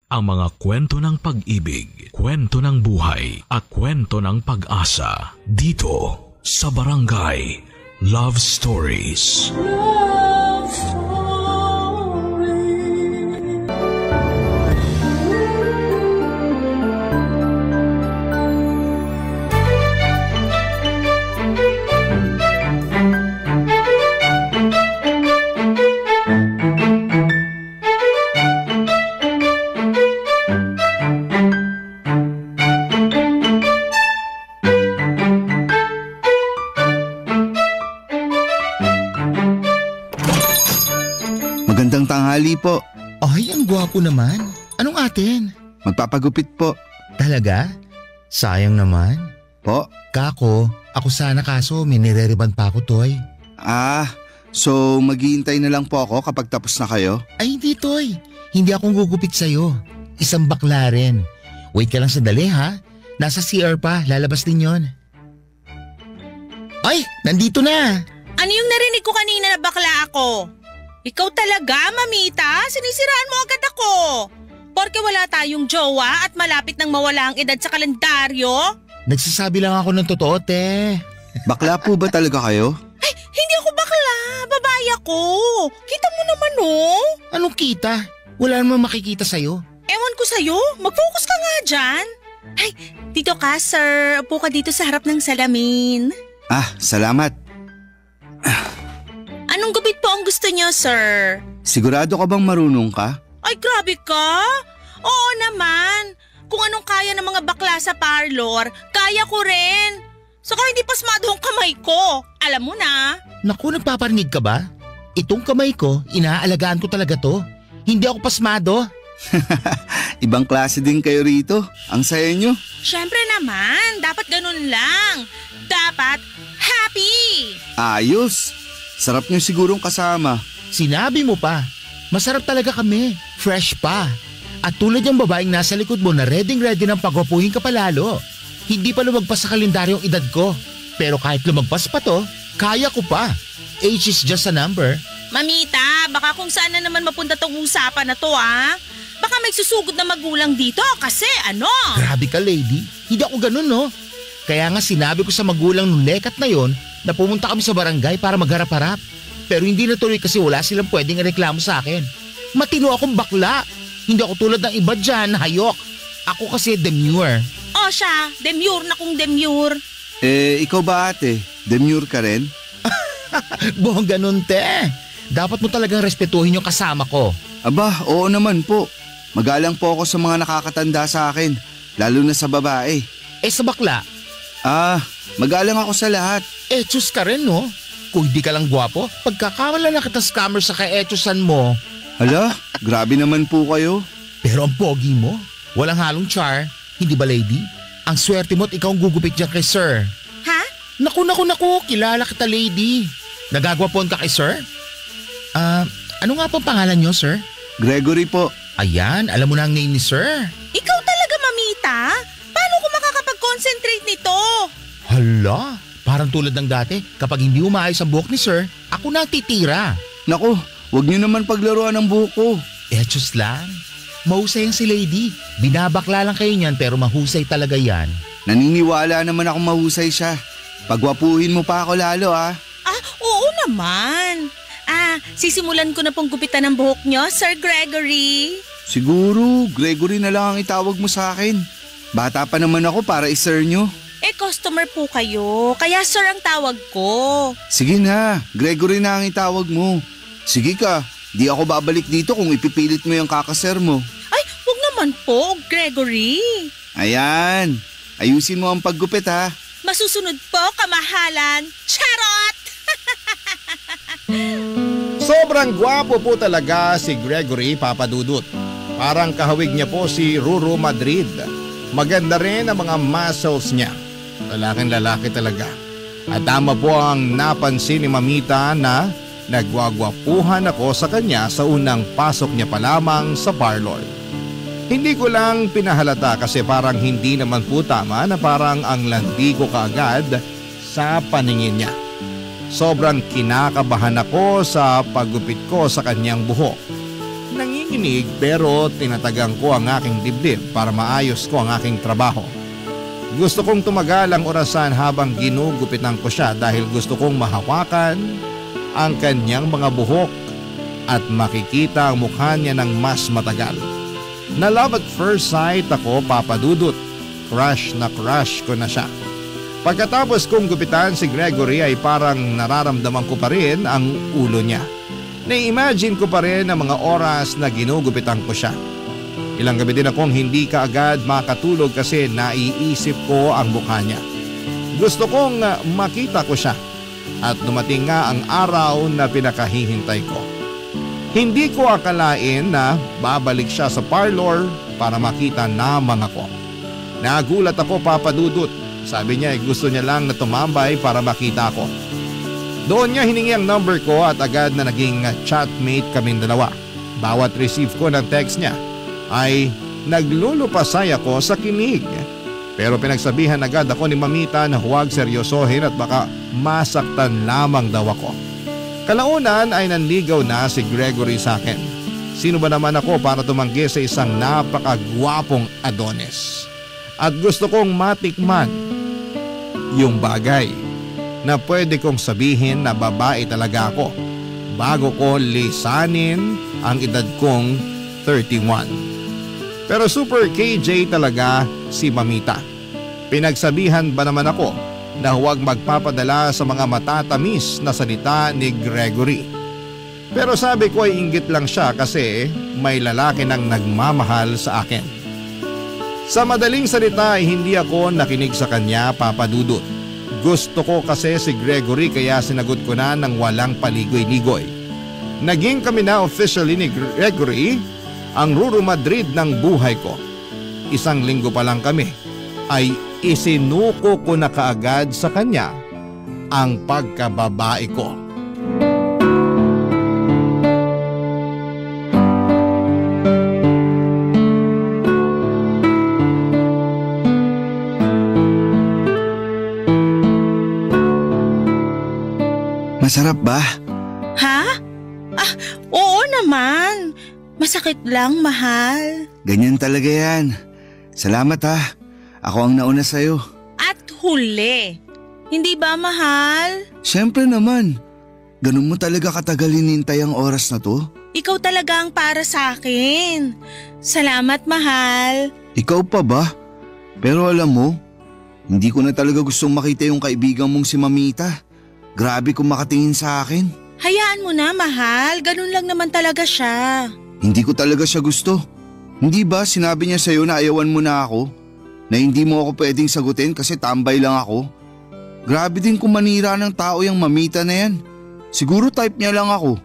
Ang mga kwento ng pag-ibig, kwento ng buhay, at kwento ng pag-asa dito sa Barangay Love Stories. Love Stories. Magandang tanghali po. Ay, ang gwapo naman. Anong atin? Magpapagupit po. Talaga? Sayang naman. Po? Kako, ako sana kaso may nire-riban pa ako, Toy. So maghihintay na lang po ako kapag tapos na kayo? Ay, hindi, Toy. Hindi akong gugupit sa'yo. Isang bakla rin. Wait ka lang sandali, ha? Nasa CR pa, lalabas din yon. Ay, nandito na. Ano yung narinig ko kanina na bakla ako? Ikaw talaga, mamita? Sinisiraan mo agad ako. Porke wala tayong jowa at malapit nang mawala ang edad sa kalendaryo? Nagsasabi lang ako ng totoo, te. Bakla po ba talaga kayo? Ay, hindi ako bakla. Babae ako. Kita mo naman, oh. Anong kita? Wala namang makikita sa'yo. Ewan ko sa'yo. Mag-focus ka nga dyan. Ay, dito ka, sir. Upo ka dito sa harap ng salamin. Salamat. Anong gupit po ang gusto niyo, sir? Sigurado ka bang marunong ka? Ay, grabe ka. Oo naman. Kung anong kaya ng mga bakla sa parlor, kaya ko rin. Saka hindi pasmado ang kamay ko. Alam mo na. Naku, nagpaparinig ka ba? Itong kamay ko, inaalagaan ko talaga to. Hindi ako pasmado. Ibang klase din kayo rito. Ang saya nyo. Siyempre naman, dapat ganun lang. Dapat happy. Ayos. Sarap nyo sigurong kasama. Sinabi mo pa. Masarap talaga kami. Fresh pa. At tulad yung babaeng nasa likod mo na ready-ready ng pagwapuhin ka palalo. Hindi pa lumagpas sa kalendaryong edad ko. Pero kahit lumagpas pa to, kaya ko pa. Age is just a number. Mamita, baka kung saan na naman mapunta tong usapan na to, Baka may susugod na magulang dito kasi ano? Grabe ka, lady. Hindi ako ganun, no? Kaya nga sinabi ko sa magulang nung lekat na yon na pumunta kami sa barangay para magharap-harap. Pero hindi natuloy kasi wala silang pwedeng reklamo sa akin. Matino akong bakla. Hindi ako tulad ng iba dyan na hayok. Ako kasi demure. O siya, demure na kung demure. Ikaw ba ate? Demure ka rin? Buong ganun, te. Dapat mo talagang respetuhin yung kasama ko. Aba, oo naman po. Magalang po ako sa mga nakakatanda sa akin. Lalo na sa babae. Sa bakla? Magalang ako sa lahat. Etos ka rin, no? Kung hindi ka lang gwapo, pagkakamala na kita scammer sa ka-etosan mo. Hala, grabe naman po kayo. Pero ang pogi mo, walang halong char. Hindi ba, lady? Ang swerte mo't ikaw ang gugupit dyan kay sir. Ha? Naku, kilala kita, lady. Nagagwapon ka kay sir? Ano nga pong pangalan nyo, sir? Gregory po. Ayan, alam mo na ang name ni sir. Ikaw talaga, mamita? Paano ko makakapag-concentrate nito? Hala, parang tulad ng dati, kapag hindi umaayos ang buhok ni sir, ako na ang titira. Naku, wag niyo naman paglaruan ng buhok ko. Just lang. Mahusay yan si lady. Binabakla lang kayo niyan pero mahusay talaga yan. Naniniwala naman ako mahusay siya. Pagwapuhin mo pa ako lalo, Oo naman. Sisimulan ko na pong gupitan ng buhok nyo, Sir Gregory. Siguro, Gregory na lang ang itawag mo sa akin. Bata pa naman ako para i-sir nyo. Customer po kayo, kaya sir ang tawag ko. Sige na, Gregory na ang itawag mo. Sige ka, di ako babalik dito kung ipipilit mo yung kakaser mo. Ay, wag naman po, Gregory. Ayan, ayusin mo ang paggupit ha. Masusunod po, kamahalan. Charot! Sobrang gwapo po talaga si Gregory Papadudut. Parang kahawig niya po si Ruru Madrid. Maganda rin ang mga muscles niya. Lalaking-lalaki talaga. At tama po ang napansin ni Mamita na nagwagwapuhan ako sa kanya sa unang pasok niya pa lamang sa parlor. Hindi ko lang pinahalata kasi parang hindi naman po tama na parang ang landi ko kaagad sa paningin niya. Sobrang kinakabahan ako sa paggupit ko sa kanyang buhok. Nanginginig nakikinig pero tinatagang ko ang aking dibdib para maayos ko ang aking trabaho. Gusto kong tumagal ang orasan habang ginugupitan ko siya dahil gusto kong mahawakan ang kanyang mga buhok at makikita ang mukha niya ng mas matagal. Na love at first sight ako, Papa Dudut. Crush na crush ko na siya. Pagkatapos kong gupitan si Gregory ay parang nararamdaman ko pa rin ang ulo niya. Na-imagine ko pa rin ang mga oras na ginugupitan ko siya. Ilang gabi din akong hindi kaagad makatulog kasi naiisip ko ang mukha niya. Gusto kong makita ko siya at dumating nga ang araw na pinakahihintay ko. Hindi ko akalain na babalik siya sa parlor para makita namang ako. Nagulat ako, Papa Dudut. Sabi niya gusto niya lang na tumambay para makita ako. Doon niya hiningi ang number ko at agad na naging chatmate kaming dalawa. Bawat receive ko ng text niya ay naglulupasay ako sa kinig. Pero pinagsabihan agad ako ni Mamita na huwag seryosohin at baka masaktan lamang daw ako. Kalaunan ay nanligaw na si Gregory sa akin. Sino ba naman ako para tumanggi sa isang napakagwapong Adonis? At gusto kong matikman yung bagay na pwede kong sabihin na babae talaga ako bago ko lisanin ang edad kong 31. Pero super KJ talaga si Mamita. Pinagsabihan ba naman ako na huwag magpapadala sa mga matatamis na salita ni Gregory. Pero sabi ko ay inggit lang siya kasi may lalaki nang nagmamahal sa akin. Sa madaling salita ay hindi ako nakinig sa kanya, Papa Dudut. Gusto ko kasi si Gregory kaya sinagot ko na ng walang paligoy-ligoy. Naging kami na officially ni Gregory ang Ruru Madrid ng buhay ko. Isang linggo pa lang kami ay isinuko ko na kaagad sa kanya ang pagkababae ko. Masarap ba? Ha? Oo naman. Masakit lang, mahal. Ganyan talaga yan. Salamat ha. Ako ang nauna sa'yo. At huli. Hindi ba, mahal? Siyempre naman. Ganun mo talaga katagal hinintay ang oras na to? Ikaw talaga ang para sa akin. Salamat, mahal. Ikaw pa ba? Pero alam mo, hindi ko na talaga gustong makita yung kaibigan mong si Mamita. Grabe kung makatingin sa akin. Hayaan mo na, mahal. Ganun lang naman talaga siya. Hindi ko talaga siya gusto. Hindi ba sinabi niya sa'yo na ayawan mo na ako? Na hindi mo ako pwedeng sagutin kasi tambay lang ako? Grabe din kung manira ng tao yung Mamita na yan. Siguro type niya lang ako.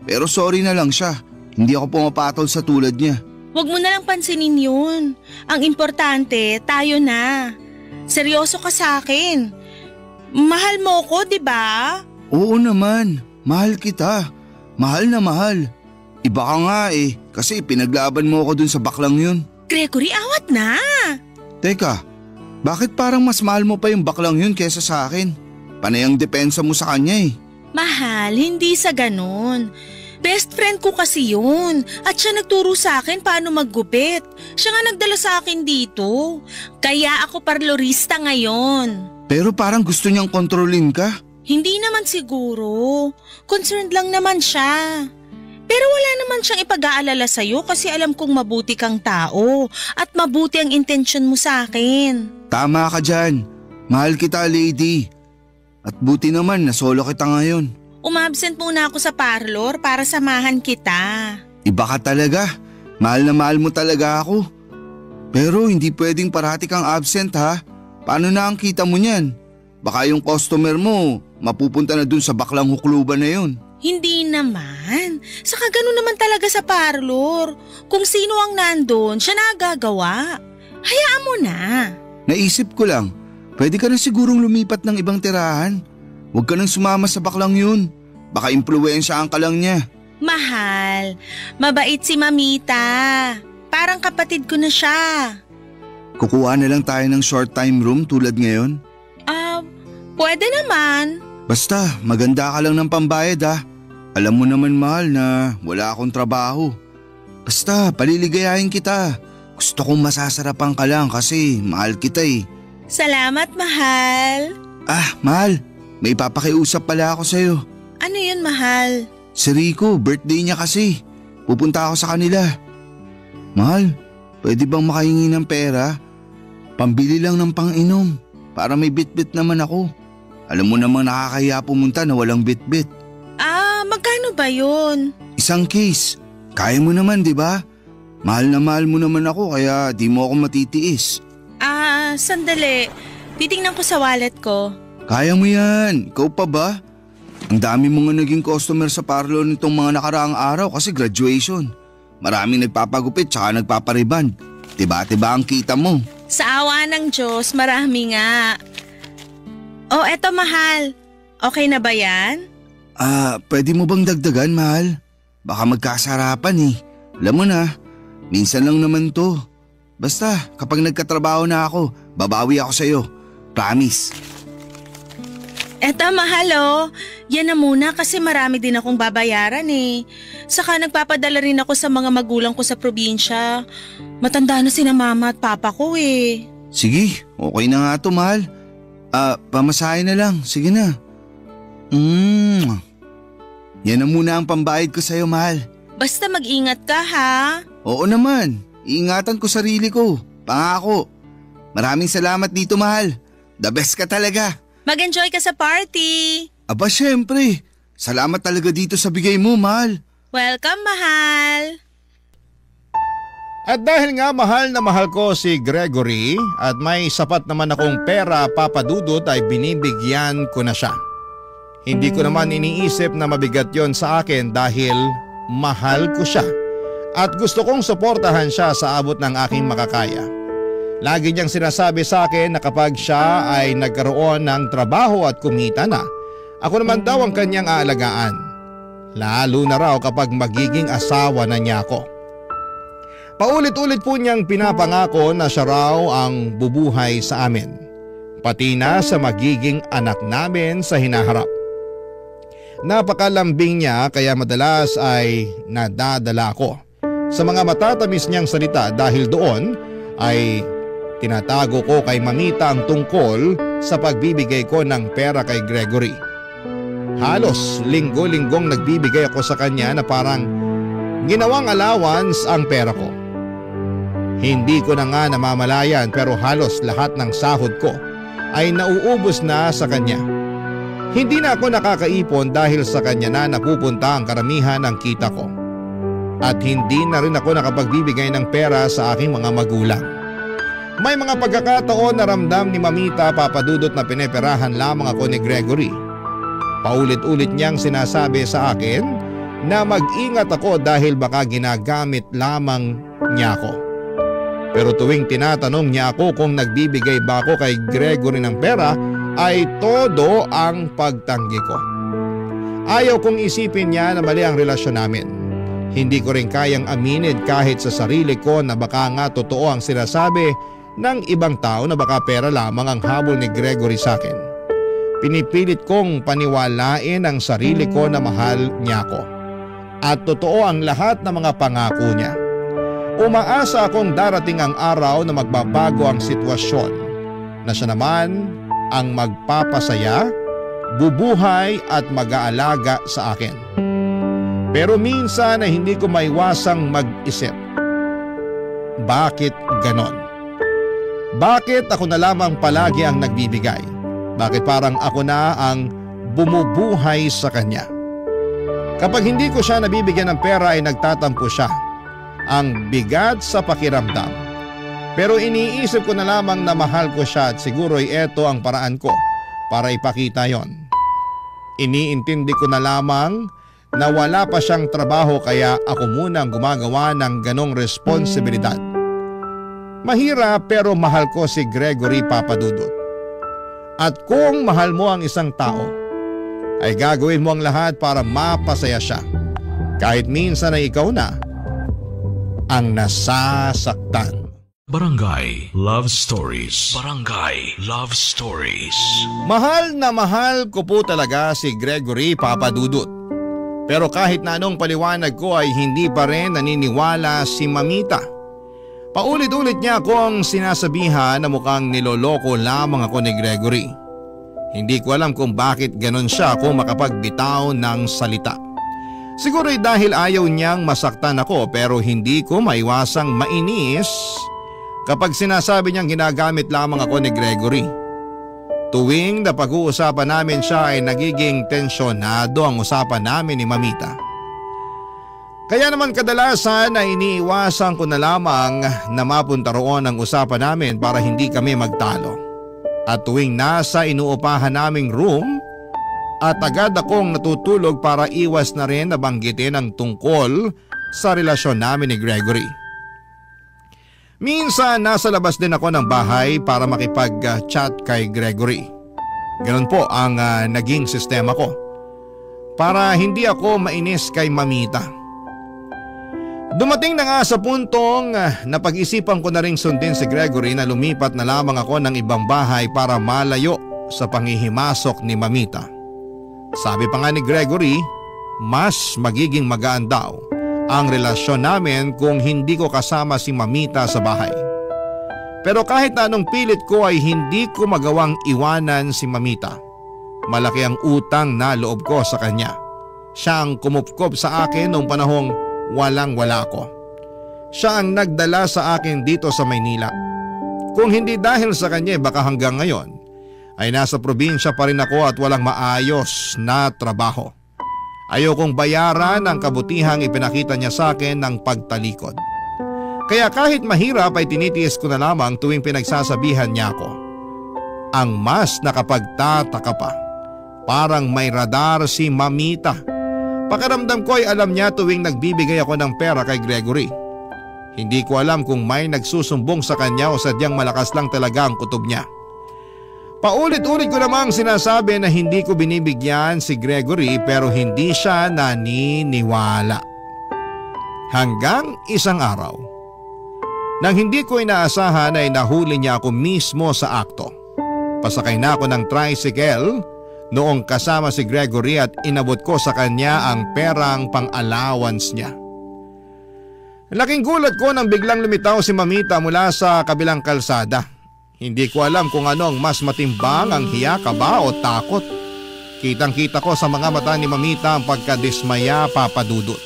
Pero sorry na lang siya. Hindi ako pumapatol sa tulad niya. Huwag mo na lang pansinin yun. Ang importante, tayo na. Seryoso ka sa akin. Mahal mo ko, di ba? Oo naman. Mahal kita. Mahal na mahal. Iba ka nga eh, kasi pinaglaban mo ako dun sa baklang yun. Gregory, awat na! Teka, bakit parang mas mahal mo pa yung baklang yun kesa sa akin? Panay ang depensa mo sa kanya eh. Mahal, hindi sa ganun. Best friend ko kasi yun at siya nagturo sa akin paano maggupit. Siya nga nagdala sa akin dito. Kaya ako parlorista ngayon. Pero parang gusto niyang kontrolin ka. Hindi naman siguro. Concerned lang naman siya. Pero wala naman siyang ipag-aalala sa'yo kasi alam kong mabuti kang tao at mabuti ang intensyon mo sa akin. Tama ka dyan. Mahal kita, lady. At buti naman na solo kita ngayon. Umabsent muna ako sa parlor para samahan kita. Iba ka talaga. Mahal na mahal mo talaga ako. Pero hindi pwedeng parati kang absent ha. Paano na ang kita mo niyan? Baka yung customer mo mapupunta na dun sa baklang hukluban na yun. Hindi naman. Saka ganun naman talaga sa parlor. Kung sino ang nandun, siya na gagawa. Hayaan mo na. Naisip ko lang, pwede ka na sigurong lumipat ng ibang tirahan. Huwag ka nang sumama sa baklang yun. Baka impluwensyaan ka lang niya. Mahal, mabait si Mamita. Parang kapatid ko na siya. Kukuha na lang tayo ng short time room tulad ngayon? Pwede naman. Basta, maganda ka lang ng pambayad ha. Alam mo naman mahal na wala akong trabaho. Basta paliligayahin kita. Gusto kong masasarapan ka lang kasi mahal kita eh. Salamat, mahal. Mahal, may papakiusap pala ako sa'yo. Ano yun, mahal? Si Rico, birthday niya kasi. Pupunta ako sa kanila. Mahal, pwede bang makahingi ng pera? Pambili lang ng pang-inom para may bit-bit naman ako. Alam mo namang nakakahiya pumunta na walang bit-bit. Magkano ba yun? Isang case. Kaya mo naman, di ba? Mahal na mahal mo naman ako kaya di mo ako matitiis. Sandali. Titingnan ko sa wallet ko. Kaya mo yan. Ikaw pa ba? Ang dami mo nga naging customer sa parlor nitong mga nakaraang araw kasi graduation. Maraming nagpapagupit tsaka nagpapariband. Tiba-tiba ang kita mo. Sa awa ng Diyos, marami nga. Eto mahal. Okay na ba yan? Pwede mo bang dagdagan, mahal? Baka magkasarapan eh. Alam mo na, minsan lang naman to. Basta, kapag nagkatrabaho na ako, babawi ako sa'yo. Promise. Eto mahal yan na muna kasi marami din akong babayaran eh. Saka nagpapadala rin ako sa mga magulang ko sa probinsya. Matanda na sina mama at papa ko eh. Sige, okay na nga to, mahal. Pamasahe na lang, sige na. Yan na muna ang pambayad ko sa'yo, mahal. Basta mag-ingat ka ha. Oo naman, iingatan ko sarili ko. Pangako. Maraming salamat dito, mahal. The best ka talaga. Mag-enjoy ka sa party. Aba syempre, salamat talaga dito sa bigay mo, mahal. Welcome, mahal. At dahil nga mahal na mahal ko si Gregory at may sapat naman akong pera, Papa Dudut, ay binibigyan ko na siya. Hindi ko naman iniisip na mabigat yon sa akin dahil mahal ko siya at gusto kong suportahan siya sa abot ng aking makakaya. Lagi niyang sinasabi sa akin na kapag siya ay nagkaroon ng trabaho at kumita na, ako naman daw ang kanyang aalagaan. Lalo na raw kapag magiging asawa na niya ako. Paulit-ulit po niyang pinapangako na siya raw ang bubuhay sa amin, pati na sa magiging anak namin sa hinaharap. Napakalambing niya kaya madalas ay nadadala ko sa mga matatamis niyang salita dahil doon ay tinatago ko kay Mamita ang tungkol sa pagbibigay ko ng pera kay Gregory. Halos linggo-linggong nagbibigay ako sa kanya na parang ginawang allowance ang pera ko. Hindi ko na nga namamalayan pero halos lahat ng sahod ko ay nauubos na sa kanya. Hindi na ako nakakaipon dahil sa kanya na napupunta ang karamihan ng kita ko. At hindi na rin ako nakapagbibigay ng pera sa aking mga magulang. May mga pagkakataon na ramdam ni Mamita, Papa Dudut, na pineperahan lamang ako ni Gregory. Paulit-ulit niyang sinasabi sa akin na mag-ingat ako dahil baka ginagamit lamang niya ako. Pero tuwing tinatanong niya ako kung nagbibigay ba ako kay Gregory ng pera, ay todo ang pagtanggi ko. Ayaw kong isipin niya na mali ang relasyon namin. Hindi ko rin kayang aminin kahit sa sarili ko na baka nga totoo ang sinasabi ng ibang tao na baka pera lamang ang habol ni Gregory sa akin. Pinipilit kong paniwalain ang sarili ko na mahal niya ako. At totoo ang lahat ng mga pangako niya. Umaasa akong darating ang araw na magbabago ang sitwasyon, na siya naman ang magpapasaya, bubuhay at mag-aalaga sa akin. Pero minsan ay hindi ko maiwasang mag-isip. Bakit ganon? Bakit ako na lamang palagi ang nagbibigay? Bakit parang ako na ang bumubuhay sa kanya? Kapag hindi ko siya nabibigyan ng pera ay nagtatampo siya. Ang bigat sa pakiramdam. Pero iniisip ko na lamang na mahal ko siya at siguro ay eto ang paraan ko para ipakita yon. Iniintindi ko na lamang na wala pa siyang trabaho kaya ako muna ang gumagawa ng ganong responsibilidad. Mahirap pero mahal ko si Gregory, Papa Dudut. At kung mahal mo ang isang tao, ay gagawin mo ang lahat para mapasaya siya. Kahit minsan ay ikaw na ang nasasaktan. Barangay Love Stories. Barangay Love Stories. Mahal na mahal ko po talaga si Gregory, Papa Dudut. Pero kahit na anong paliwanag ko ay hindi pa rin naniniwala si Mamita. Paulit-ulit niya akong sinasabihan na mukhang niloloko lamang ako ni Gregory. Hindi ko alam kung bakit ganon siya kung makapagbitaw ng salita. Siguro ay dahil ayaw niyang masaktan ako pero hindi ko maiwasang mainis kapag sinasabi niyang ginagamit lamang ako ni Gregory. Tuwing napag-uusapan namin siya ay nagiging tensyonado ang usapan namin ni Mamita. Kaya naman kadalasan ay iniiwasan ko na lamang na mapunta roon ang usapan namin para hindi kami magtalo. At tuwing nasa inuupahan naming room at agad akong natutulog para iwas na rin nabanggitin ang tungkol sa relasyon namin ni Gregory. Minsan nasa labas din ako ng bahay para makipag-chat kay Gregory. Ganun po ang naging sistema ko para hindi ako mainis kay Mamita. Dumating na nga sa puntong napag-isipan ko na ring sundin si Gregory na lumipat na lamang ako ng ibang bahay para malayo sa panghihimasok ni Mamita. Sabi pa nga ni Gregory, mas magiging magaan daw ang relasyon namin kung hindi ko kasama si Mamita sa bahay. Pero kahit na anong pilit ko ay hindi ko magawang iwanan si Mamita. Malaki ang utang na loob ko sa kanya. Siya ang kumupkob sa akin noong panahong walang-wala ko. Siya ang nagdala sa akin dito sa Maynila. Kung hindi dahil sa kanya baka hanggang ngayon ay nasa probinsya pa rin ako at walang maayos na trabaho. Ayokong bayaran ang kabutihang ipinakita niya sa akin ng pagtalikod. Kaya kahit mahirap ay tinitiis ko na lamang tuwing pinagsasabihan niya ako. Ang mas nakapagtataka pa, parang may radar si Mamita. Pakiramdam ko ay alam niya tuwing nagbibigay ako ng pera kay Gregory. Hindi ko alam kung may nagsusumbong sa kanya o sadyang malakas lang talaga ang kutob niya. Paulit-ulit ko namang sinasabi na hindi ko binibigyan si Gregory pero hindi siya naniniwala. Hanggang isang araw, nang hindi ko inaasahan ay nahuli niya ako mismo sa akto. Pasakay na ako ng tricycle noong kasama si Gregory at inabot ko sa kanya ang perang pang-allowance niya. Laking gulat ko nang biglang lumitaw si Mamita mula sa kabilang kalsada. Hindi ko alam kung ano ang mas matimbang, ang hiya, kaba o takot. Kitang-kita ko sa mga mata ni Mamita ang pagkadismaya, Papa Dudut.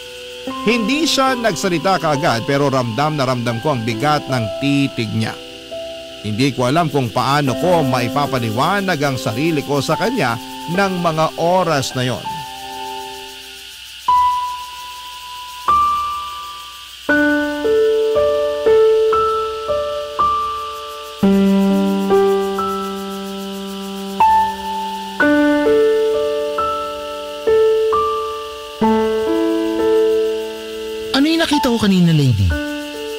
Hindi siya nagsalita kaagad pero ramdam na ramdam ko ang bigat ng titig niya. Hindi ko alam kung paano ko maipapaliwanag ang sarili ko sa kanya ng mga oras na yon. Ano yung nakita ko kanina, lady?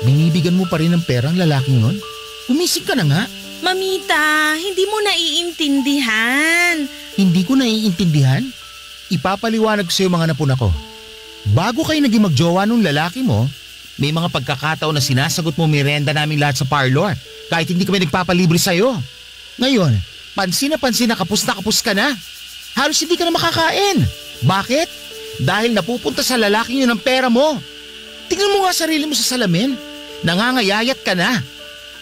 Binibigyan mo pa rin ng pera ang lalaking yon? Umisig ka na nga. Mamita, hindi mo naiintindihan. Hindi ko naiintindihan? Ipapaliwanag ko sa iyo mga napuna ko. Bago kayo naging magjowa nung lalaki mo, may mga pagkakataon na sinasagot mo merenda namin lahat sa parlor kahit hindi kami nagpapalibre sa iyo. Ngayon, pansin na kapos ka na. Halos hindi ka na makakain. Bakit? Dahil napupunta sa lalaking yun ang pera mo. Tingnan mo nga sarili mo sa salamin. Nangangayayat ka na.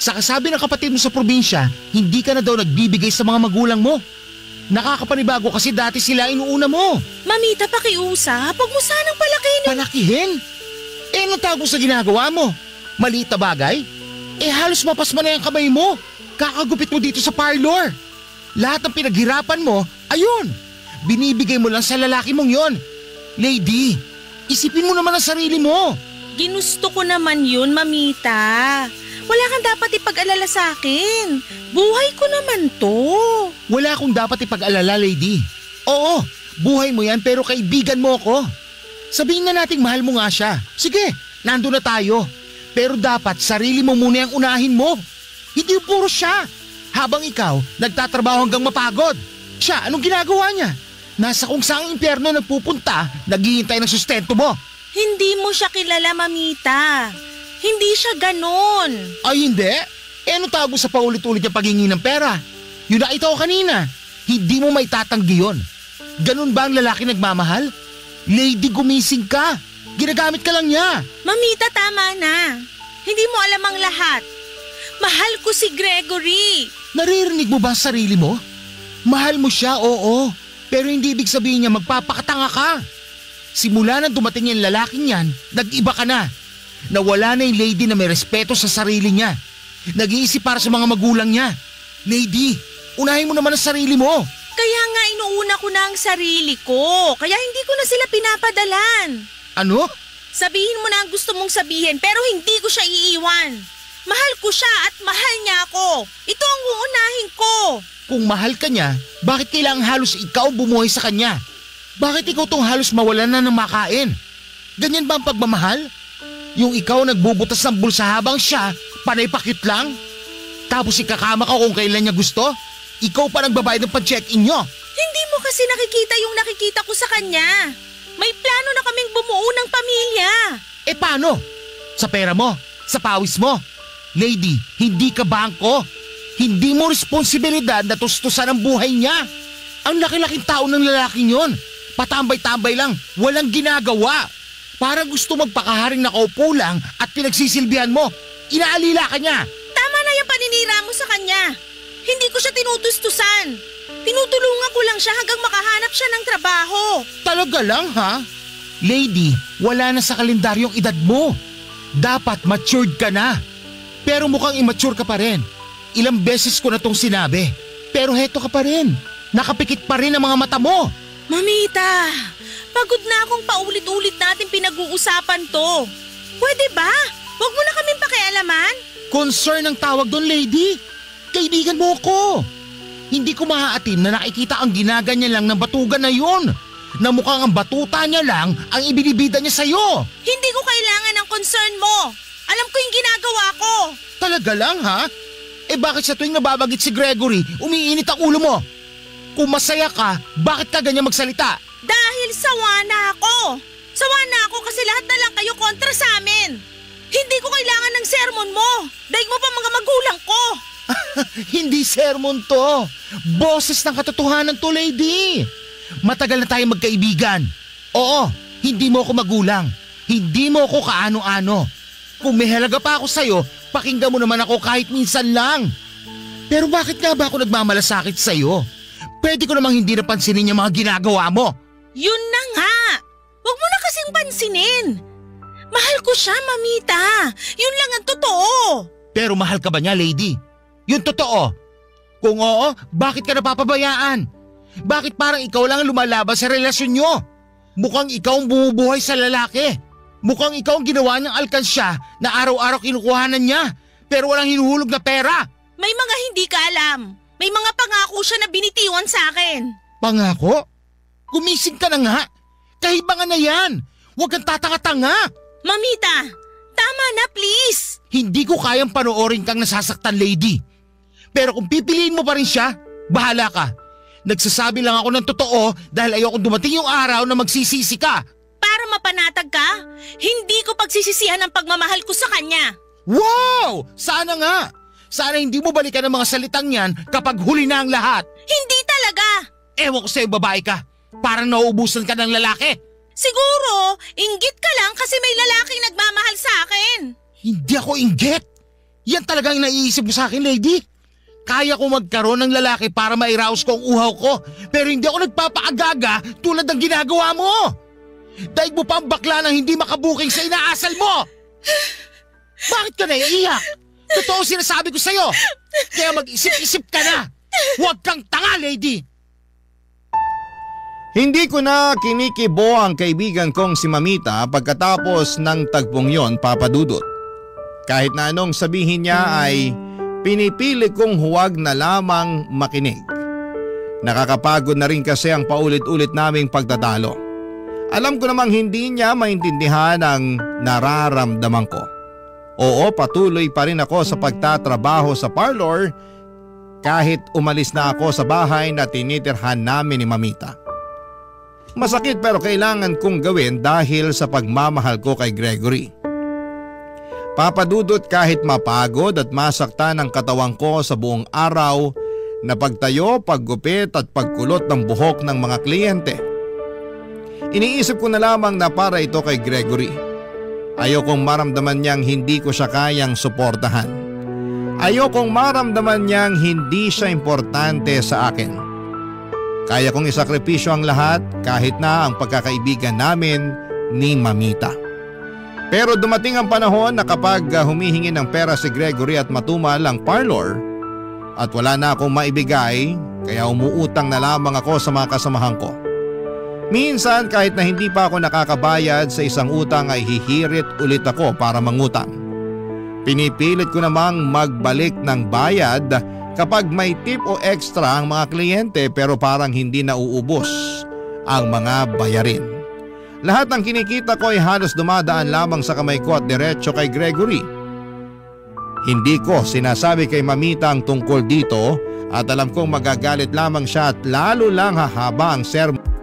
Sa kasabi ng kapatid mo sa probinsya, hindi ka na daw nagbibigay sa mga magulang mo. Nakakapanibago kasi dati sila inuuna mo. Mamita, pakiusap. Huwag mo sanang palakihin. Palakihin? Anong tago sa ginagawa mo? Maliit na bagay? Halos mapasma na yung kamay mo. Kakagupit mo dito sa parlor. Lahat ng pinaghirapan mo, ayun. Binibigay mo lang sa lalaki mong yon. Lady, isipin mo naman ang sarili mo. Ginusto ko naman yun, Mamita. Wala kang dapat ipag-alala sa akin. Buhay ko naman to. Wala akong dapat ipag-alala, lady. Oo, buhay mo yan pero kaibigan mo ako. Sabihin na nating mahal mo nga siya. Sige, nandun na tayo. Pero dapat sarili mo muna ang unahin mo. Hindi puro siya. Habang ikaw, nagtatrabaho hanggang mapagod. Siya, anong ginagawa niya? Nasa kung saang impyerno nagpupunta, naghihintay ng sustento mo. Hindi mo siya kilala, Mamita. Hindi siya ganon. Ay hindi? Ano tago sa paulit-ulit niya paghingi ng pera? Yun nakita ko kanina. Hindi mo may tatanggi yun. Ganun ba ang lalaki nagmamahal? Lady, gumising ka. Ginagamit ka lang niya. Mamita, tama na. Hindi mo alam ang lahat. Mahal ko si Gregory. Naririnig mo ba ang sarili mo? Mahal mo siya, oo. Pero hindi ibig sabihin niya magpapakatanga ka. Simula nang dumating yung lalaking yan, nag-iba ka na. Nawala na yung lady na may respeto sa sarili niya. Nag-iisip para sa mga magulang niya. Lady, unahin mo naman ang sarili mo. Kaya nga inuuna ko na ang sarili ko. Kaya hindi ko na sila pinapadalan. Ano? Sabihin mo na ang gusto mong sabihin pero hindi ko siya iiwan. Mahal ko siya at mahal niya ako. Ito ang uunahin ko. Kung mahal ka niya, bakit kailangang halos ikaw bumuhay sa kanya? Bakit ikaw tong halos mawalan na ng makain? Ganyan ba ang pagmamahal? Yung ikaw nagbubutas ng bulsa habang siya, panay pakit lang? Tapos ikakama ka kung kailan niya gusto? Ikaw pa nagbabayad ng pag-check-in niyo. Hindi mo kasi nakikita yung nakikita ko sa kanya. May plano na kaming bumuo ng pamilya. Eh paano? Sa pera mo? Sa pawis mo? Lady, hindi ka bangko. Hindi mo responsibilidad na tustusan ang buhay niya. Ang laki-laking tao ng lalaking yon. Patambay-tambay lang, walang ginagawa. Parang gusto magpakaharing nakaupo lang at pinagsisilbihan mo. Inaalila ka niya. Tama na yung paninira mo sa kanya. Hindi ko siya tinutustusan. Tinutulungan ko lang siya hanggang makahanap siya ng trabaho. Talaga lang ha? Lady, wala na sa kalendaryong edad mo. Dapat matured ka na. Pero mukhang immature ka pa rin. Ilang beses ko na tong sinabi. Pero heto ka pa rin. Nakapikit pa rin ang mga mata mo. Mamita, pagod na akong paulit-ulit natin pinag-uusapan to. Pwede ba? Huwag mo na kaming pakialaman. Concern ang tawag doon, lady. Kaibigan mo ko. Hindi ko maaatim na nakikita ang ginaganyan lang ng batugan na yun. Na mukhang ang batuta niya lang ang ibinibida niya sa'yo. Hindi ko kailangan ng concern mo. Alam ko yung ginagawa ko. Talaga lang ha? Eh bakit sa tuwing nababagit si Gregory, umiinit ang ulo mo? Kung masaya ka, bakit ka ganyan magsalita? Dahil sawa na ako. Sawa na ako kasi lahat na lang kayo kontra sa amin. Hindi ko kailangan ng sermon mo. Daig mo pa mga magulang ko. Hindi sermon to. Boses ng katotohanan to, lady. Matagal na tayong magkaibigan. Oo, hindi mo ako magulang. Hindi mo ako kaano-ano. Kung may halaga pa ako sa'yo, pakinggan mo naman ako kahit minsan lang. Pero bakit nga ba ako nagmamalasakit sa'yo? Pwede ko namang hindi napansinin yung mga ginagawa mo. Yun na nga. Huwag mo na kasing pansinin. Mahal ko siya, mamita. Yun lang ang totoo. Pero mahal ka ba niya, lady? Yun totoo. Kung oo, bakit ka napapabayaan? Bakit parang ikaw lang ang lumalaban sa relasyon nyo? Mukhang ikaw ang bumubuhay sa lalaki. Mukhang ikaw ang ginawa ng alkansya na araw-araw kinukuhanan niya pero walang hinuhulog na pera. May mga hindi ka alam. May mga pangako siya na binitiwan sa akin. Pangako? Gumising ka na nga. Kahibangan na yan. Huwag kang tatanga-tanga. Mamita, tama na please. Hindi ko kayang panoorin kang nasasaktan, lady. Pero kung pipiliin mo pa rin siya, bahala ka. Nagsasabi lang ako ng totoo dahil ayokong dumating yung araw na magsisisi ka. Para mapanatag ka, hindi ko pagsisisihan ang pagmamahal ko sa kanya. Wow! Sana nga! Sana hindi mo balikan ang mga salitang yan kapag huli na ang lahat. Hindi talaga. Ewan ko sa'yo, babae ka. Parang nauubusan ka ng lalaki. Siguro, inggit ka lang kasi may lalaking nagmamahal sa akin. Hindi ako inggit. Yan talagang naiisip mo sa akin, lady. Kaya ko magkaroon ng lalaki para mairaos ko ang uhaw ko. Pero hindi ako nagpapaagaga tulad ng ginagawa mo. Daig mo pa ang bakla ng hindi makabuking sa inaasal mo. Bakit ka naiiyak? Totoo sinasabi ko sa'yo. Kaya mag-isip-isip ka na. Huwag kang tanga, lady. Hindi ko na kinikibo ang kaibigan kong si Mamita pagkatapos ng tagpong yon, Papa Dudut. Kahit na anong sabihin niya ay pinipili kong huwag na lamang makinig. Nakakapagod na rin kasi ang paulit-ulit naming pagtatalo. Alam ko namang hindi niya maintindihan ang nararamdaman ko. Oo, patuloy pa rin ako sa pagtatrabaho sa parlor kahit umalis na ako sa bahay na tinitirhan namin ni Mamita. Masakit pero kailangan kong gawin dahil sa pagmamahal ko kay Gregory. Papadudot kahit mapagod at masaktan ang katawan ko sa buong araw na pagtayo, paggupit at pagkulot ng buhok ng mga kliyente. Iniisip ko na lamang na para ito kay Gregory. Ayokong maramdaman niyang hindi ko siya kayang suportahan. Ayokong maramdaman niyang hindi siya importante sa akin. Kaya kong isakripisyo ang lahat kahit na ang pagkakaibigan namin ni Mamita. Pero dumating ang panahon na kapag humihingi ng pera si Gregory at matumal ang parlor at wala na akong maibigay, kaya umuutang na lamang ako sa mga kasamahan ko. Minsan kahit na hindi pa ako nakakabayad sa isang utang ay hihirit ulit ako para mangutang. Pinipilit ko namang magbalik ng bayad kapag may tip o extra ang mga kliyente pero parang hindi nauubos ang mga bayarin. Lahat ng kinikita ko ay halos dumadaan lamang sa kamay ko at diretso kay Gregory. Hindi ko sinasabi kay Mamita ang tungkol dito at alam kong magagalit lamang siya at lalo lang hahaba ang sermon.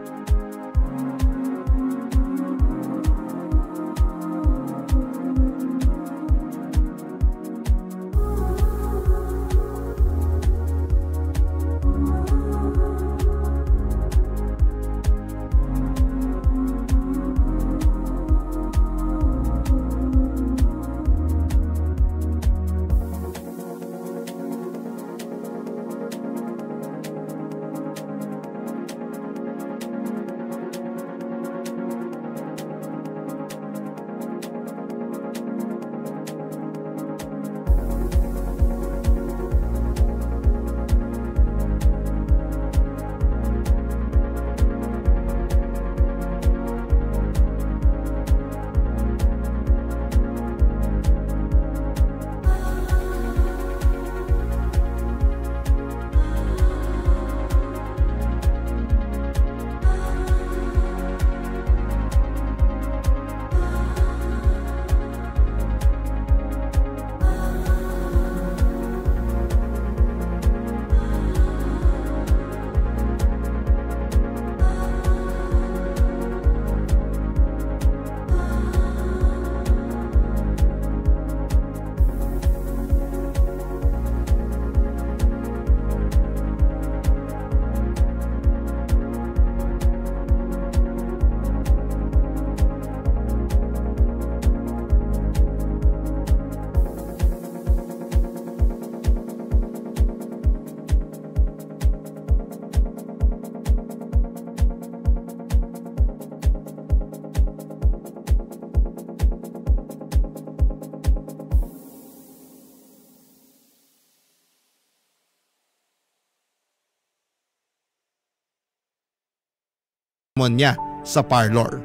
Niya sa parlor.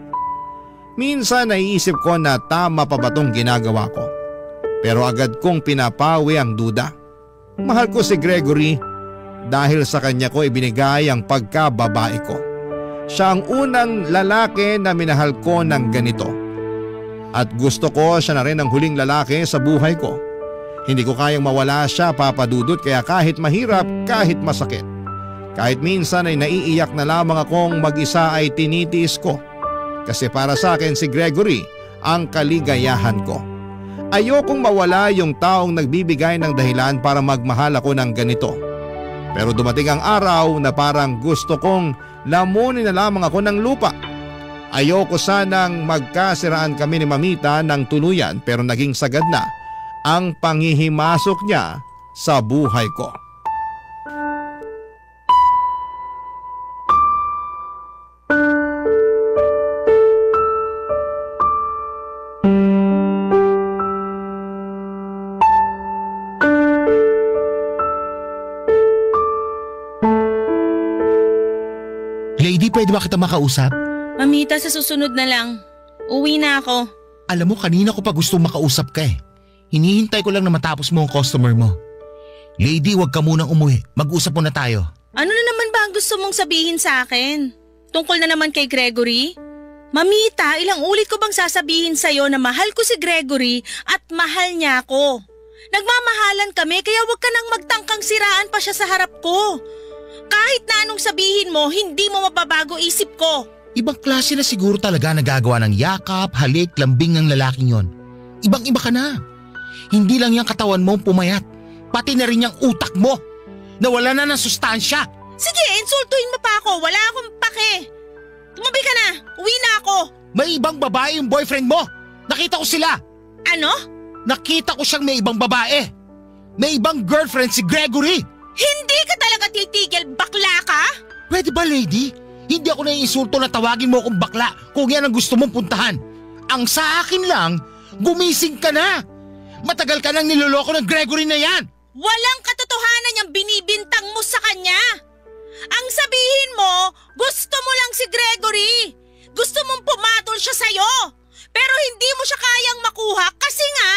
Minsan naiisip ko na tama pa ba tong ginagawa ko. Pero agad kong pinapawi ang duda. Mahal ko si Gregory dahil sa kanya ko ibinigay ang pagkababae ko. Siya ang unang lalaki na minahal ko ng ganito. At gusto ko siya na rin ang huling lalaki sa buhay ko. Hindi ko kayang mawala siya, Papa Dudut, kaya kahit mahirap, kahit masakit, kahit minsan ay naiiyak na lamang akong mag-isa ay tinitiis ko. Kasi para sa akin si Gregory ang kaligayahan ko. Ayokong mawala yung taong nagbibigay ng dahilan para magmahal ako ng ganito. Pero dumating ang araw na parang gusto kong lamunin na lamang ako ng lupa. Ayoko sanang magkasiraan kami ni Mamita ng tuluyan pero naging sagad na ang panghihimasok niya sa buhay ko. Lady, pwede ba kita makausap? Mamita, sa susunod na lang. Uwi na ako. Alam mo, kanina ko pa gustong makausap ka eh. Hinihintay ko lang na matapos mo ang customer mo. Lady, huwag ka munang umuwi. Mag-usap muna tayo. Ano na naman ba ang gusto mong sabihin sa akin? Tungkol na naman kay Gregory? Mamita, ilang ulit ko bang sasabihin sa'yo na mahal ko si Gregory at mahal niya ako? Nagmamahalan kami kaya huwag ka nang magtangkang siraan pa siya sa harap ko. Kahit na anong sabihin mo, hindi mo mababago isip ko. Ibang klase na siguro talaga nagagawa ng yakap, halik, lambing ng lalaking yon. Ibang-iba ka na. Hindi lang yung katawan mo pumayat, pati na rin yung utak mo. Nawala na ng sustansya. Sige, insultuhin mo pa ako. Wala akong pake. Tumabi ka na! Uwi na ako! May ibang babae yung boyfriend mo! Nakita ko sila! Ano? Nakita ko siyang may ibang babae! May ibang girlfriend si Gregory! Hindi ka talaga titigil, bakla ka? Pwede ba, lady? Hindi ako naiinsulto na tawagin mo akong bakla kung yan ang gusto mong puntahan. Ang sa akin lang, gumising ka na! Matagal ka nang niloloko ng Gregory na yan! Walang katotohanan yung binibintang mo sa kanya! Ang sabihin mo, gusto mo lang si Gregory! Gusto mong pumatol siya sa'yo! Pero hindi mo siya kayang makuha kasi nga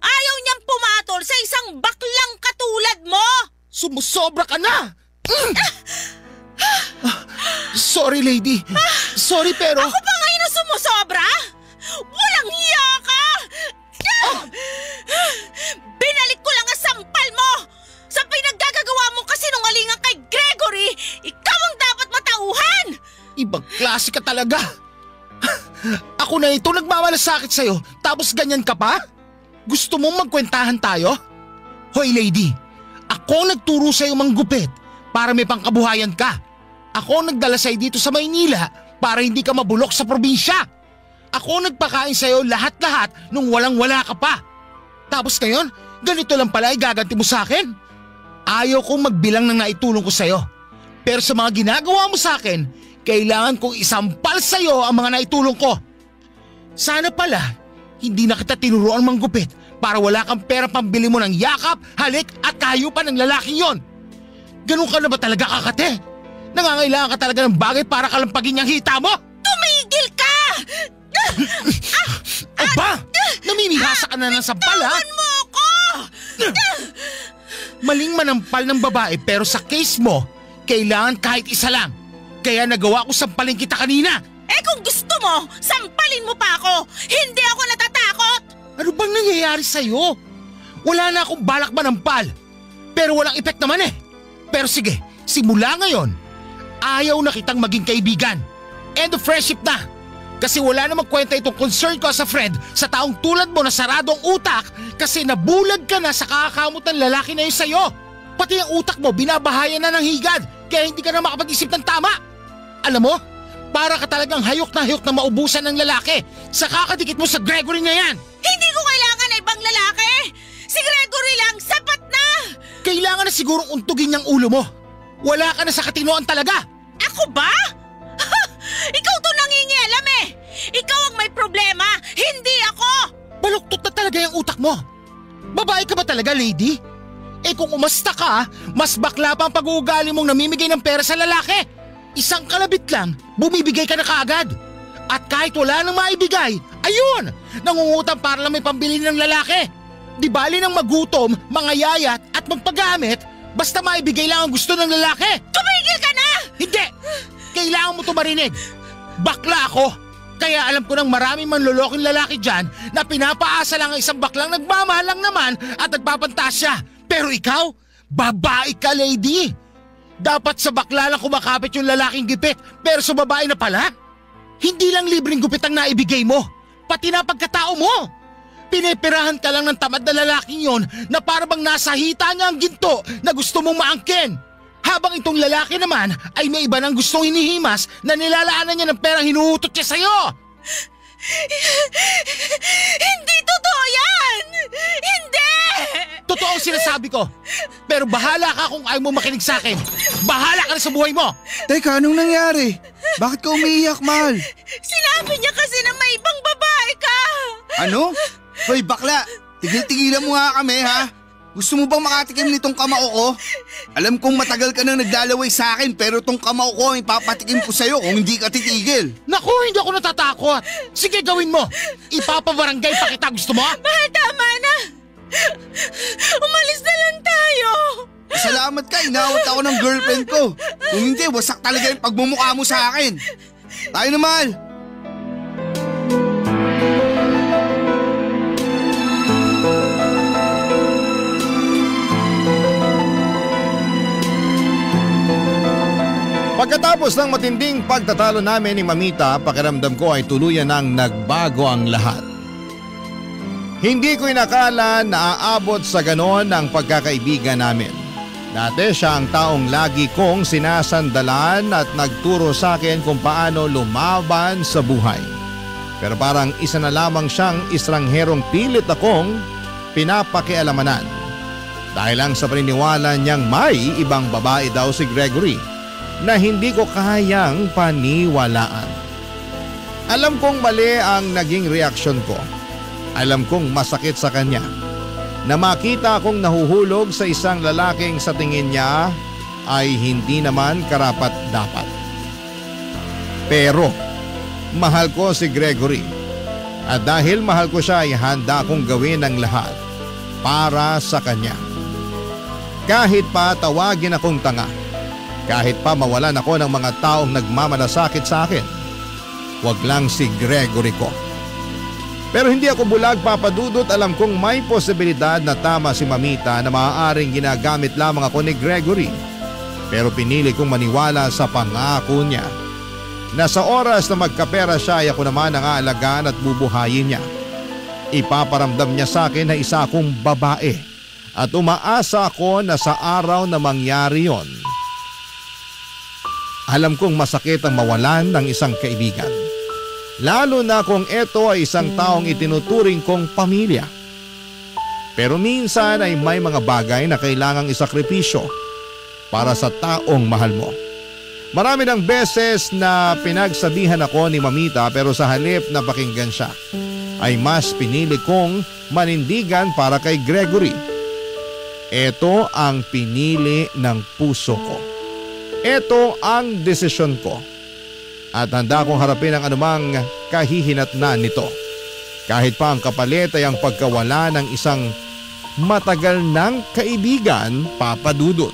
ayaw niyang pumatol sa isang baklang katulad mo! Sumusobra ka na! Sorry, lady. Sorry, pero... Ako pa ngayon na sumusobra? Walang hiya ka! Binalik ko lang ang sampal mo! Sa pinaggagawa mo kasinungalingan kay Gregory, ikaw ang dapat matauhan! Ibang klase ka talaga. Ako na ito nagmamalasakit sa'yo, tapos ganyan ka pa? Gusto mong magkwentahan tayo? Hoy, lady. Ako nagturo sa'yo manggupit para may pangkabuhayan ka. Ako nagdala sa'yo dito sa Maynila para hindi ka mabulok sa probinsya. Ako nagpakain sa'yo lahat-lahat nung walang-wala ka pa. Tapos ngayon, ganito lang pala ay gaganti mo sa akin? Ayaw kong magbilang ng naitulong ko sa'yo. Pero sa mga ginagawa mo sa akin, kailangan kong isampal sa'yo ang mga naitulong ko. Sana pala, hindi na kita tinuruan manggupit para wala kang pera pambili mo ng yakap, halik at kahayupan ng lalaking yon. Ganun ka na ba talaga, kakate? Nangangailangan ka talaga ng bagay para kalampagin niyang hita mo? Tumigil ka! Aba! Namimihasa ka na ng sampal, ha? Tawan mo ako! Maling manampal ng babae pero sa case mo, kailangan kahit isa lang. Kaya nagawa ko sampalin kita kanina. Eh kung gusto mo, sampalin mo pa ako! Hindi ako natatakot! Ano bang nangyayari sa'yo? Wala na akong balak manampal. Pero walang epek naman eh. Pero sige, simula ngayon, ayaw na kitang maging kaibigan. End of friendship na. Kasi wala na magkwenta itong concern ko as a friend sa taong tulad mo na saradong utak kasi nabulag ka na sa kakakamot ng lalaki na yun sa'yo. Pati ang utak mo binabahayan na ng higad kaya hindi ka na makapag-isip ng tama. Alam mo, para ka talagang hayok na maubusan ng lalaki sa kakadikit mo sa Gregory na yan. Hindi ko kailangan na ibang lalaki! Si Gregory lang, sapat na! Kailangan na sigurong untugin niyang ulo mo. Wala ka na sa katinoan talaga. Ako ba? Ikaw to nangingialam eh! Ikaw ang may problema, hindi ako! Baluktot na talaga yung utak mo. Babae ka ba talaga, lady? Eh kung umasta ka, mas bakla pa ang pag-uugali mong namimigay ng pera sa lalaki. Isang kalabit lang, bumibigay ka na kaagad. At kahit wala nang maibigay, ayun! Nangungutang para lang may pambili ng lalaki. Di bali nang magutom, mangayayat at magpagamit, basta maibigay lang ang gusto ng lalaki. Tumigil ka na! Hindi! Kailangan mo ito marinig. Bakla ako. Kaya alam ko ng maraming manloloking lalaki dyan na pinapaasa lang ang isang baklang nagmamahal lang naman at nagpapantasya. Pero ikaw, babae ka, lady. Dapat sa bakla lang kumakapit yung lalaking gipit, pero sa babae na pala? Hindi lang libreng gupit ang naibigay mo, pati na pagkatao mo. Pinipirahan ka lang ng tamad na lalaking yon na para bang nasa hita niya ang ginto na gusto mong maangkin. Habang itong lalaki naman ay may iba ng gustong hinihimas na nilalaanan niya ng perang hinuhutot niya sa'yo. Hindi totoo yan! Hindi! Totoo ang sinasabi ko. Pero bahala ka kung ayaw mo makinig sa akin. Bahala ka na sa buhay mo. Teka, anong nangyari? Bakit ka umiiyak, mahal? Sinabi niya kasi na may ibang babae ka! Ano? Hoy, bakla! Tigil-tigilan mo nga kami, ha? Gusto mo bang makatikim nitong kamao ko? Alam kong matagal ka nang naglalaway sa akin pero tong kamao ko ang ipapatikim ko sa'yo kung hindi ka titigil. Naku, hindi ako natatakot. Sige, gawin mo. Ipapabarangay pa kita. Gusto mo? Mahal, tama na! Umalis na lang tayo! Salamat ka, inawat ako ng girlfriend ko. Kung hindi, wasak talaga yung pagmumukha mo sa akin. Tayo na, mahal. Pagkatapos ng matinding pagtatalo namin ni Mamita, pakiramdam ko ay tuluyan nang nagbago ang lahat. Hindi ko inakala na aabot sa ganon ang pagkakaibigan namin. Dati siya ang taong lagi kong sinasandalan at nagturo sa akin kung paano lumaban sa buhay. Pero parang isa na lamang siyang estrangherong pilit akong pinapakialamanan. Dahil lang sa paniniwala niyang may ibang babae daw si Gregory na hindi ko kayang paniwalaan. Alam kong mali ang naging reaksyon ko. Alam kong masakit sa kanya na makita akong nahuhulog sa isang lalaking sa tingin niya ay hindi naman karapat-dapat. Pero mahal ko si Gregory at dahil mahal ko siya ay handa akong gawin ang lahat para sa kanya. Kahit pa tawagin akong tanga, kahit pa mawalan ako ng mga taong nagmamalasakit sa akin, wag lang si Gregory ko. Pero hindi ako bulag, Papa Dudut. Alam kong may posibilidad na tama si Mamita na maaaring ginagamit lamang ako ni Gregory. Pero pinili kong maniwala sa pangako niya na sa oras na magkapera siya ay ako naman ang aalagaan at bubuhayin niya. Ipaparamdam niya sa akin na isa akong babae at umaasa ako na sa araw na mangyari yon. Alam kong masakit ang mawalan ng isang kaibigan. Lalo na kung ito ay isang taong itinuturing kong pamilya. Pero minsan ay may mga bagay na kailangang isakripisyo para sa taong mahal mo. Marami ng beses na pinagsabihan ako ni Mamita pero sa halip na pakinggan siya, ay mas pinili kong manindigan para kay Gregory. Ito ang pinili ng puso ko. Ito ang desisyon ko. At handa kong harapin ang anumang kahihinatnan nito. Kahit pa ang kapalit ay ang pagkawala ng isang matagal ng kaibigan, Papa Dudut.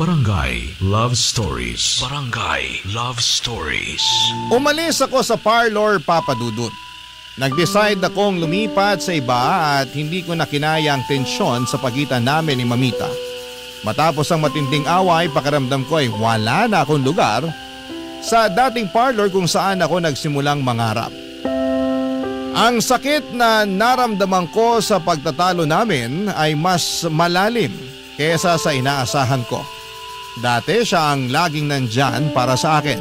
Barangay Love Stories. Barangay Love Stories. Umalis ako sa parlor, Papa Dudut. Nag-decide akong lumipat sa iba at hindi ko na kinaya ang tensyon sa pagitan namin ni Mamita. Matapos ang matinding away, pakiramdam ko ay wala na akong lugar sa dating parlor kung saan ako nagsimulang mangarap. Ang sakit na naramdaman ko sa pagtatalo namin ay mas malalim kesa sa inaasahan ko. Dati siya ang laging nandyan para sa akin.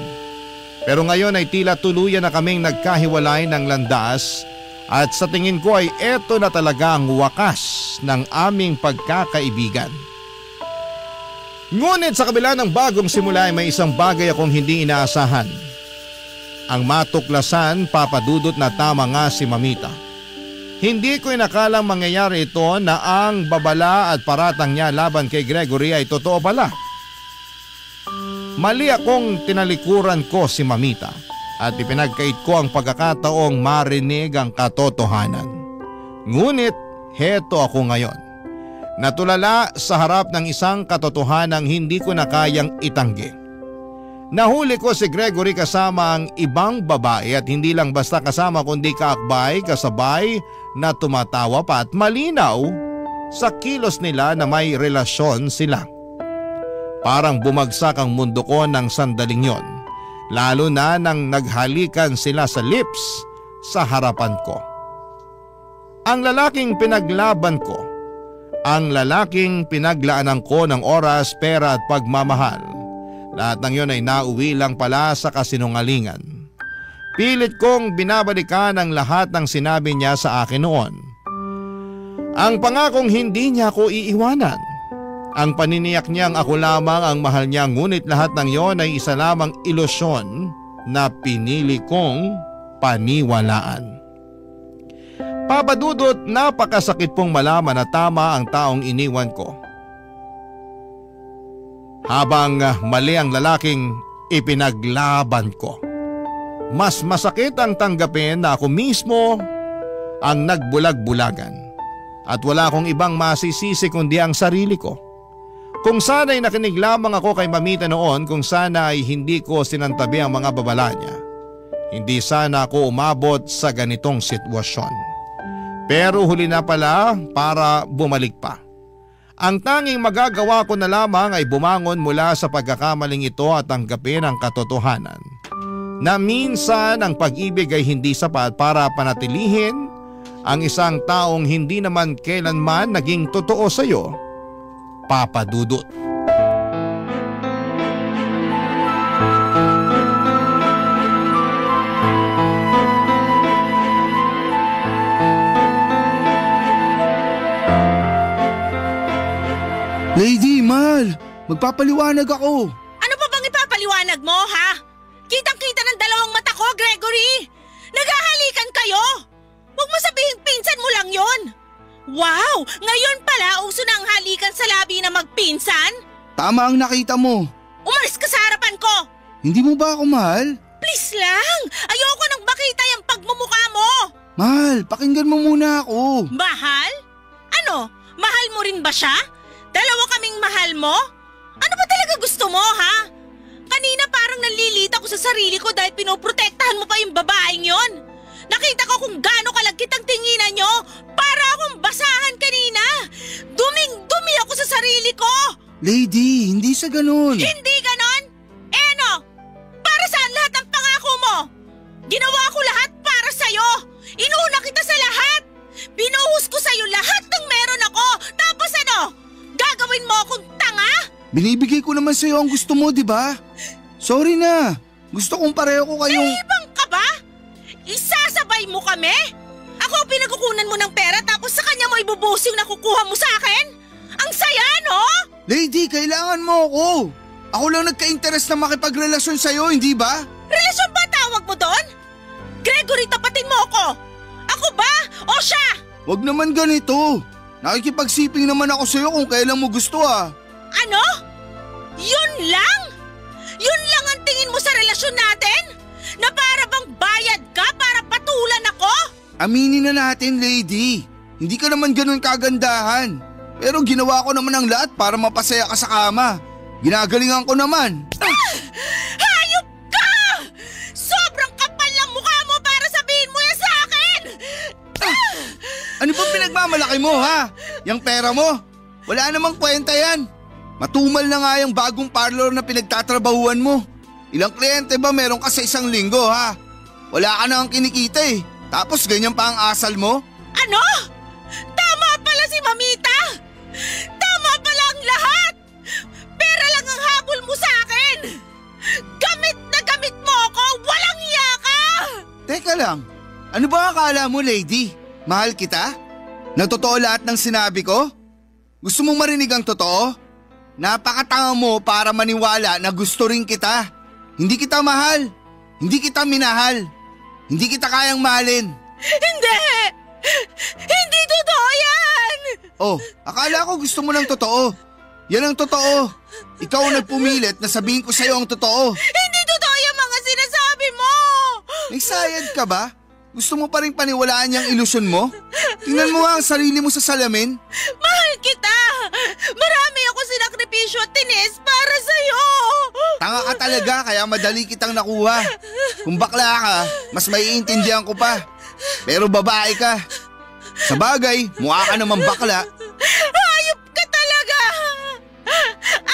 Pero ngayon ay tila tuluyan na kaming nagkahiwalay ng landas at sa tingin ko ay eto na talaga ang wakas ng aming pagkakaibigan. Ngunit sa kabila ng bagong simula ay may isang bagay akong hindi inaasahan. Ang matuklasan, Papa Dudut, na tama nga si Mamita. Hindi ko inakalang mangyayari ito na ang babala at paratang niya laban kay Gregory ay totoo pala. Mali akong tinalikuran ko si Mamita at ipinagkait ko ang pagkakataong marinig ang katotohanan. Ngunit heto ako ngayon. Natulala sa harap ng isang katotohanang hindi ko na kayang itanggi. Nahuli ko si Gregory kasama ang ibang babae at hindi lang basta kasama kundi kaakbay, kasabay na tumatawa pa at malinaw sa kilos nila na may relasyon sila. Parang bumagsak ang mundo ko ng sandaling yon, lalo na nang naghalikan sila sa lips sa harapan ko. Ang lalaking pinaglaban ko, ang lalaking pinaglaanan ko ng oras, pera at pagmamahal, lahat ng yon ay nauwi lang pala sa kasinungalingan. Pilit kong binabalikan ang lahat ng sinabi niya sa akin noon. Ang pangakong hindi niya ako iiwanan. Ang paniniyak niyang ako lamang ang mahal niya, ngunit lahat ng yon ay isa lamang ilusyon na pinili kong paniwalaan. Papa Dudut, napakasakit pong malaman na tama ang taong iniwan ko. Habang mali ang lalaking ipinaglaban ko. Mas masakit ang tanggapin na ako mismo ang nagbulag-bulagan. At wala akong ibang masisisi kundi ang sarili ko. Kung sana'y nakinig lamang ako kay Mamita noon, kung sana ay hindi ko sinantabi ang mga babala niya, hindi sana ako umabot sa ganitong sitwasyon. Pero huli na pala para bumalik pa. Ang tanging magagawa ko na lamang ay bumangon mula sa pagkakamaling ito at tanggapin ang katotohanan na minsan ang pag-ibig ay hindi sapat para panatilihin ang isang taong hindi naman kailanman naging totoo sa iyo, Papa Dudut. Lady, mahal, magpapaliwanag ako. Ano pa bang ipapaliwanag mo, ha? Kitang-kita ng dalawang mata ko, Gregory! Naghahalikan kayo! Huwag mo sabihing pinsan mo lang yon. Wow! Ngayon pala uso na ang halikan sa labi na magpinsan? Tama ang nakita mo. Umalis ka sa harapan ko! Hindi mo ba ako mahal? Please lang! Ayoko nang makita yung pagmumukha mo! Mahal, pakinggan mo muna ako. Mahal? Ano? Mahal mo rin ba siya? Dalawa kaming mahal mo? Ano ba talaga gusto mo, ha? Kanina parang nanlilita ko sa sarili ko dahil pinoprotektahan mo pa yung babaeng yon. Nakita ko kung gaano kalagkit ang tinginan nyo para akong basahan kanina. Duming-dumi ako sa sarili ko. Lady, hindi sa ganun. Hindi ganon? Eh ano? Para saan lahat ng pangako mo? Ginawa ko lahat para sa'yo. Inuna kita sa lahat. Binuhos ko sa'yo lahat ng meron ako. Tapos ano? Gagawin mo akong tanga? Binibigay ko naman sa'yo ang gusto mo, di ba? Sorry na. Gusto kong pareho ko kayong… Naibang ka ba? Isasabay mo kami? Ako pinagkukunan mo ng pera tapos sa kanya mo ibubuhos yung nakukuha mo sa akin? Ang saya, no? Lady, kailangan mo ako. Ako lang nagka-interest na makipagrelasyon sa'yo, hindi ba? Relasyon ba tawag mo doon? Gregory, tapatin mo ako. Ako ba o siya? Wag naman ganito. Nakikipagsiping naman ako sa'yo kung kailan mo gusto ah. Ano? Yun lang? Yun lang ang tingin mo sa relasyon natin? Na para bang bayad ka para patulan ako? Aminin na natin, lady. Hindi ka naman ganun kagandahan. Pero ginawa ko naman ang lahat para mapasaya ka sa kama. Ginagalingan ko naman. Hayop ka! Sobrang kapal ng mukha mo para sabihin mo yan sa akin! Ano ba pinagmamalaki mo ha? Yang pera mo? Wala namang kwenta yan. Matumal na nga yung bagong parlor na pinagtatrabahuan mo. Ilang kliyente ba meron ka sa isang linggo ha? Wala ka na ang kinikita eh. Tapos ganyan pa ang asal mo? Ano? Tama pala si Mamita! Tama pala ang lahat! Pera lang ang habol mo sa akin! Gamit na gamit mo ako! Walang hiya ka! Teka lang, ano ba akala mo, lady? Mahal kita? Na totoo lahat ng sinabi ko? Gusto mong marinig ang totoo? Napakatanga mo para maniwala na gusto rin kita. Hindi kita mahal. Hindi kita minahal. Hindi kita kayang mahalin. Hindi! Hindi totoo yan! Oh, akala ko gusto mo ng totoo. Yan ang totoo. Ikaw ang nagpumilit na sabihin ko sa'yo ang totoo. Hindi totoo yung mga sinasabi mo! May sayad ka ba? Gusto mo pa rin paniwalaan yung ilusyon mo? Tingnan mo nga ang sarili mo sa salamin. Mahal kita! Marami ako sinakripisyo at tinis para sa'yo! Tanga ka talaga kaya madali kitang nakuha. Kung bakla ka, mas maiintindihan ko pa. Pero babae ka. Sa bagay, mukha ka naman bakla. Hayop ka talaga!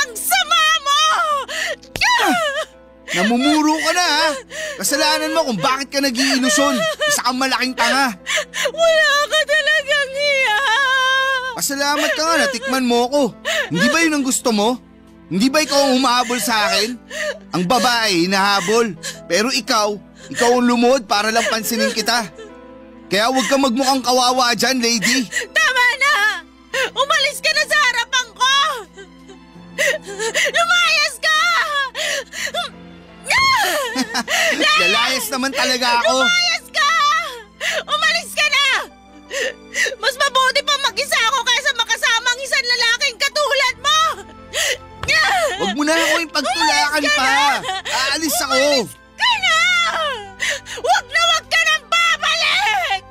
Ang sama mo! Namumuro ka na ha. Kasalanan mo kung bakit ka nag-iilusyon. Isa kang malaking tanga. Wala ka talagang hiya! Pasalamat ka nga, natikman mo ko. Hindi ba yun ang gusto mo? Hindi ba ikaw ang humahabol sa akin? Ang babae, hinahabol. Pero ikaw ang lumuhod para lang pansinin kita. Kaya huwag kang magmukhang kawawa dyan, lady. Tama na! Umalis ka na sa harapan ko! Lumayas ka! Lalayas naman talaga ako. Lumayas ka! Umalis ka na! Mas mabuti pa mag-isa ako kaysa makasama ang isang lalaking katulad mo! Huwag mo na ako ipagtulakan pa. Aalis ako. Umalis ka na! Huwag ka nang babalik!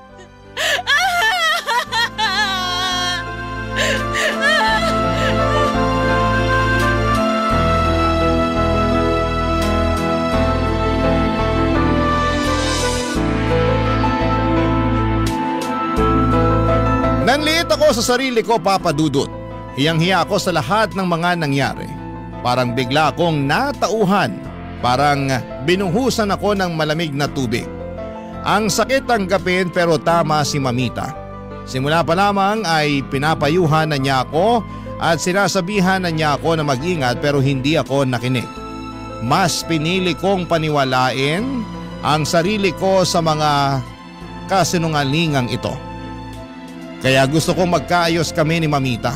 Nanliit ako sa sarili ko, Papa Dudut. Hiyang-hiya ako sa lahat ng mga nangyari. Parang bigla akong natauhan. Parang binuhusan ako ng malamig na tubig. Ang sakit tanggapin pero tama si Mamita. Simula pa lamang ay pinapayuhan na niya ako at sinasabihan na niya ako na mag-ingat pero hindi ako nakinig. Mas pinili kong paniwalain ang sarili ko sa mga kasinungalingang ito. Kaya gusto kong magkaayos kami ni Mamita.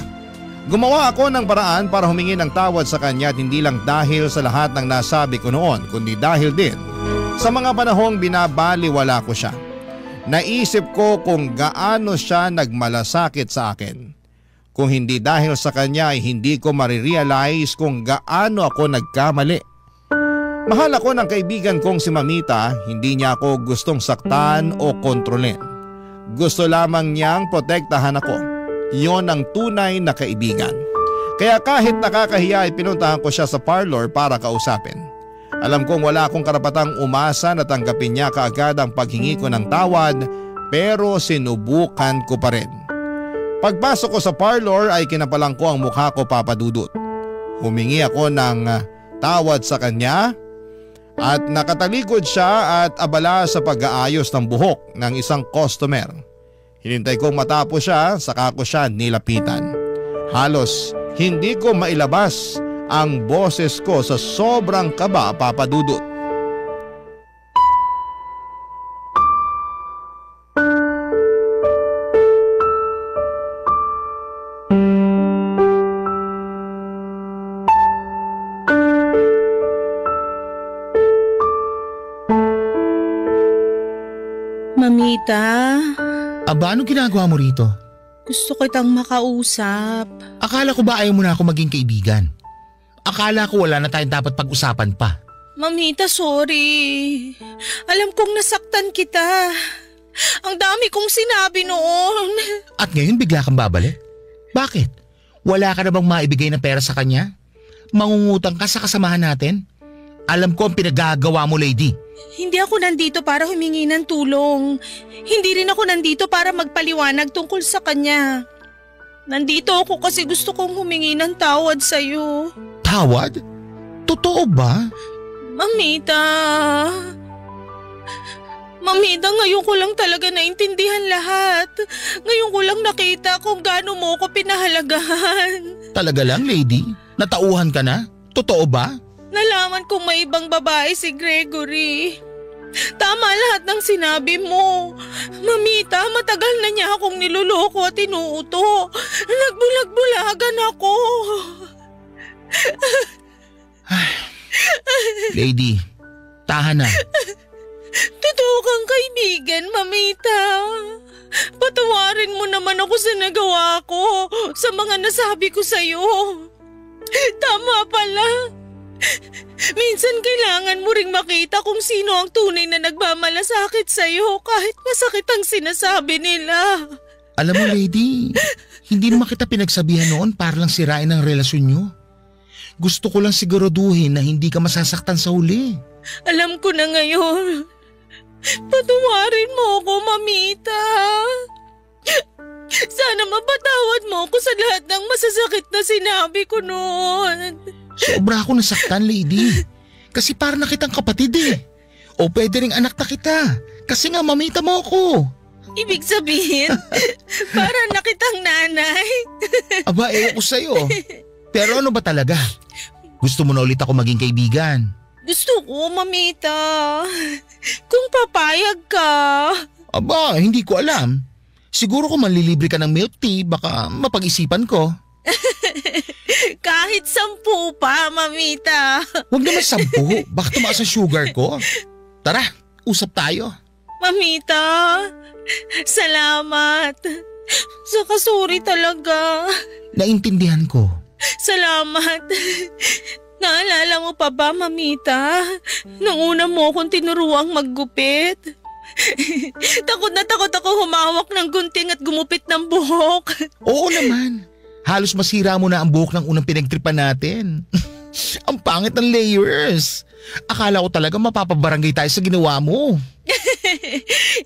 Gumawa ako ng paraan para humingi ng tawad sa kanya at hindi lang dahil sa lahat ng nasabi ko noon kundi dahil din sa mga panahong binabaliwala ko siya. Naisip ko kung gaano siya nagmalasakit sa akin. Kung hindi dahil sa kanya ay hindi ko marirealize kung gaano ako nagkamali. Mahal ako ng kaibigan kong si Mamita, hindi niya ako gustong saktan o kontrolin. Gusto lamang niyang protektahan ako. Iyon ang tunay na kaibigan. Kaya kahit nakakahiya ay pinuntahan ko siya sa parlor para kausapin. Alam kong wala akong karapatang umasa na tanggapin niya kaagad ang paghingi ko ng tawad pero sinubukan ko pa rin. Pagpasok ko sa parlor ay kinapalang ko ang mukha ko, Papa Dudut. Humingi ako ng tawad sa kanya at nakatalikod siya at abala sa pag-aayos ng buhok ng isang customer. Hinintay kong matapos siya saka ko siya nilapitan. Halos hindi ko mailabas ang boses ko sa sobrang kaba, Papa Dudut. Mamita, Aba, ano ginagawa mo rito? gusto kitang makausap. Akala ko ba ayaw mo na ako maging kaibigan? Akala ko wala na tayong dapat pag-usapan pa. Mamita, sorry. Alam kong nasaktan kita. Ang dami kong sinabi noon. At ngayon bigla kang babalik? Bakit? Wala ka na bang maibigay na pera sa kanya? Mangungutang ka sa kasamahan natin? Alam ko ang pinagagawa mo, lady. Hindi ako nandito para humingi ng tulong. Hindi rin ako nandito para magpaliwanag tungkol sa kanya. Nandito ako kasi gusto kong humingi ng tawad sa'yo. Tawad? Totoo ba? Mamita. Mamita, ngayon ko lang talaga naintindihan lahat. Ngayon ko lang nakita kung gaano mo ko pinahalagahan. Talaga lang, lady? Natauhan ka na? Totoo ba? Nalaman kong may ibang babae si Gregory. Tama lahat ng sinabi mo. Mamita, matagal na niya akong niloloko at inuuto. Nagbulag-bulagan ako. Lady, tahan na. Totoo kang kaibigan, Mamita. Patawarin mo naman ako sa nagawa ko, sa mga nasabi ko sa'yo. Tama pala. Minsan kailangan mo ring makita kung sino ang tunay na nagmamalasakit sa'yo kahit masakit ang sinasabi nila. Alam mo, lady, hindi naman kita pinagsabihan noon para lang sirain ang relasyon nyo. Gusto ko lang siguraduhin na hindi ka masasaktan sa huli. Alam ko na ngayon. Patawarin mo ako, Mamita. Sana mapatawad mo ako sa lahat ng masasakit na sinabi ko noon. Sobra ako nasaktan, lady. Kasi parang na kitang kapatid eh. O pwede ring anak na kita. Kasi nga mamita mo ako. Ibig sabihin, parang nakitang nanay. Aba, ewan ko sa'yo. Pero ano ba talaga? Gusto mo na ulit ako maging kaibigan? Gusto ko, Mamita. Kung papayag ka. Aba, hindi ko alam. Siguro kung manlilibre ka ng milk tea, baka mapag-isipan ko. Kahit 10 pa, Mamita. Huwag naman 10. Baka tumaas ang sugar ko. Tara, usap tayo. Mamita, salamat. Saka sorry talaga. Naintindihan ko. Salamat. Naalala mo pa ba, Mamita? Nung una mo akong tinuruang maggupit. Takot na takot ako humawak ng gunting at gumupit ng buhok. Oo naman. Halos masira mo na ang buhok ng unang pinagtripan natin. Ang pangit ng layers. Akala ko talaga mapapabarangay tayo sa ginawa mo.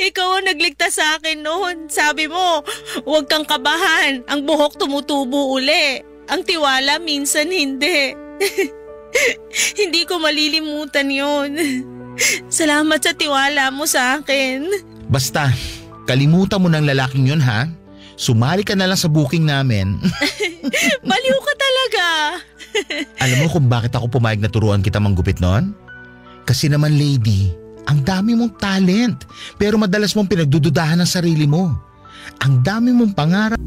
Ikaw ang nagligtas sa akin noon. Sabi mo, huwag kang kabahan. Ang buhok tumutubo uli. Ang tiwala minsan hindi. Hindi ko malilimutan yon. Salamat sa tiwala mo sa akin. Basta, kalimutan mo ng lalaking yun ha. Sumali ka na lang sa booking namin. Baliw ka talaga. Alam mo kung bakit ako pumayag na turuan kita manggupit noon? Kasi naman lady, ang dami mong talent pero madalas mong pinagdududahan ng sarili mo. Ang dami mong pangarap.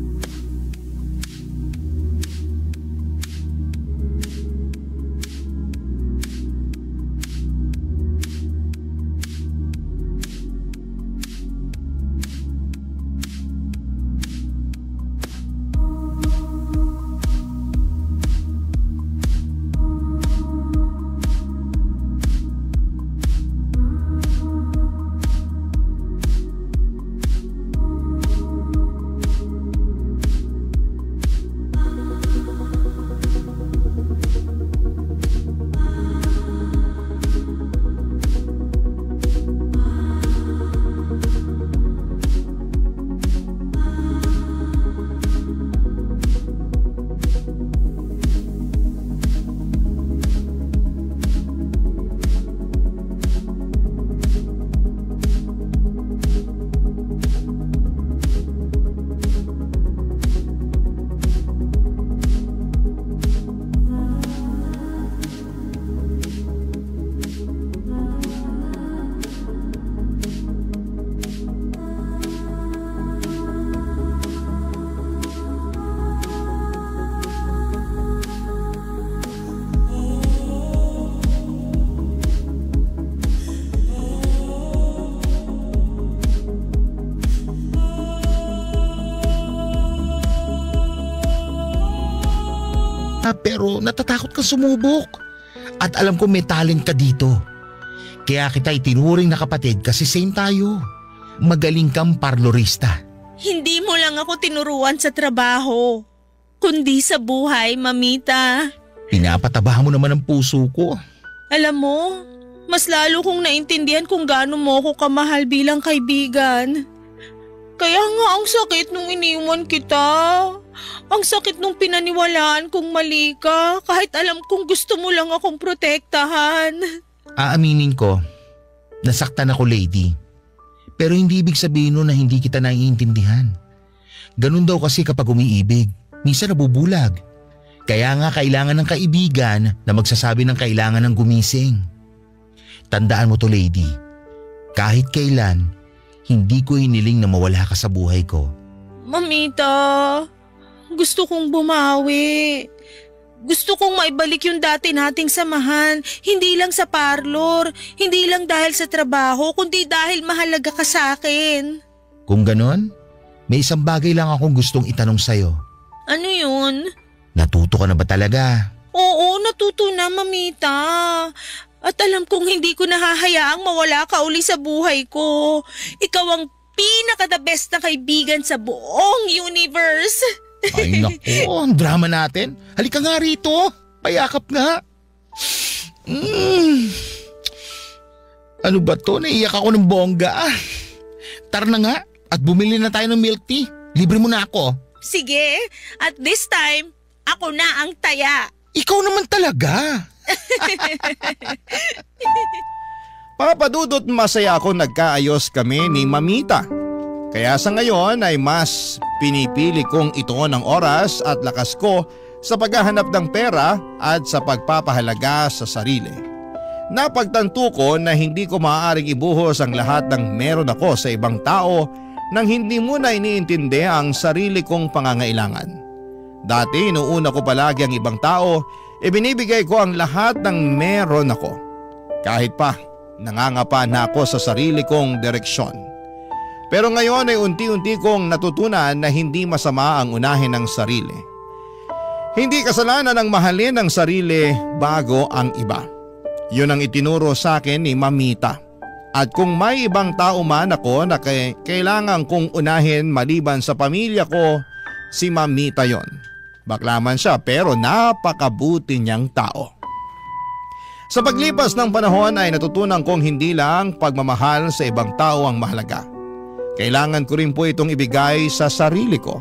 Pero natatakot kang sumubok. At alam ko may talent ka dito. Kaya kita itinuring na kapatid kasi same tayo. Magaling kang parlorista. Hindi mo lang ako tinuruan sa trabaho, kundi sa buhay, Mamita. Pinapatabahan mo naman ang puso ko. Alam mo, mas lalo kong naintindihan kung gaano mo ako kamahal bilang kaibigan. Kaya nga ang sakit nung iniwan kita. Ang sakit nung pinaniwalaan kong mali ka kahit alam kong gusto mo lang akong protektahan. Aaminin ko, nasaktan ako, lady. Pero hindi ibig sabihin nun na hindi kita naiintindihan. Ganun daw kasi kapag umiibig, minsan nabubulag. Kaya nga kailangan ng kaibigan na magsasabi ng kailangan ng gumising. Tandaan mo to, lady. Kahit kailan, hindi ko hiniling na mawala ka sa buhay ko. Mamita, gusto kong bumawi. Gusto kong maibalik yung dati nating samahan. Hindi lang sa parlor, hindi lang dahil sa trabaho, kundi dahil mahalaga ka sa akin. Kung ganon, may isang bagay lang akong gustong itanong sa'yo. Ano yun? Natuto ka na ba talaga? Oo, natuto na, Mamita. At alam kong hindi ko nahahayaang mawala ka uli sa buhay ko. Ikaw ang pinaka-the best na kaibigan sa buong universe. Ay naku, ang drama natin. Halika nga rito, payakap nga. Ano ba to? Naiyak ako ng bongga. Tara na nga at bumili na tayo ng milk tea. Libre mo na ako. Sige, at this time, ako na ang taya. Ikaw naman talaga. Papa Dudut, masaya ako nagkaayos kami ni Mamita. Kaya sa ngayon ay mas pinipili kong ituon ang oras at lakas ko sa paghahanap ng pera at sa pagpapahalaga sa sarili. Napagtanto ko na hindi ko maaaring ibuhos ang lahat ng meron ako sa ibang tao nang hindi muna iniintindi ang sarili kong pangangailangan. Dati inuuna ko palagi ang ibang tao, ibinibigay ko ang lahat ng meron ako. Kahit pa nangangapa na ako sa sarili kong direksyon. Pero ngayon ay unti-unti kong natutunan na hindi masama ang unahin ng sarili. Hindi kasalanan ang mahalin ang sarili bago ang iba. Yun ang itinuro sa akin ni Mamita. At kung may ibang tao man ako na kailangan kong unahin maliban sa pamilya ko, si Mamita yon. Bakla man siya pero napakabuti niyang tao. Sa paglipas ng panahon ay natutunan kong hindi lang pagmamahal sa ibang tao ang mahalaga. Kailangan ko rin po itong ibigay sa sarili ko.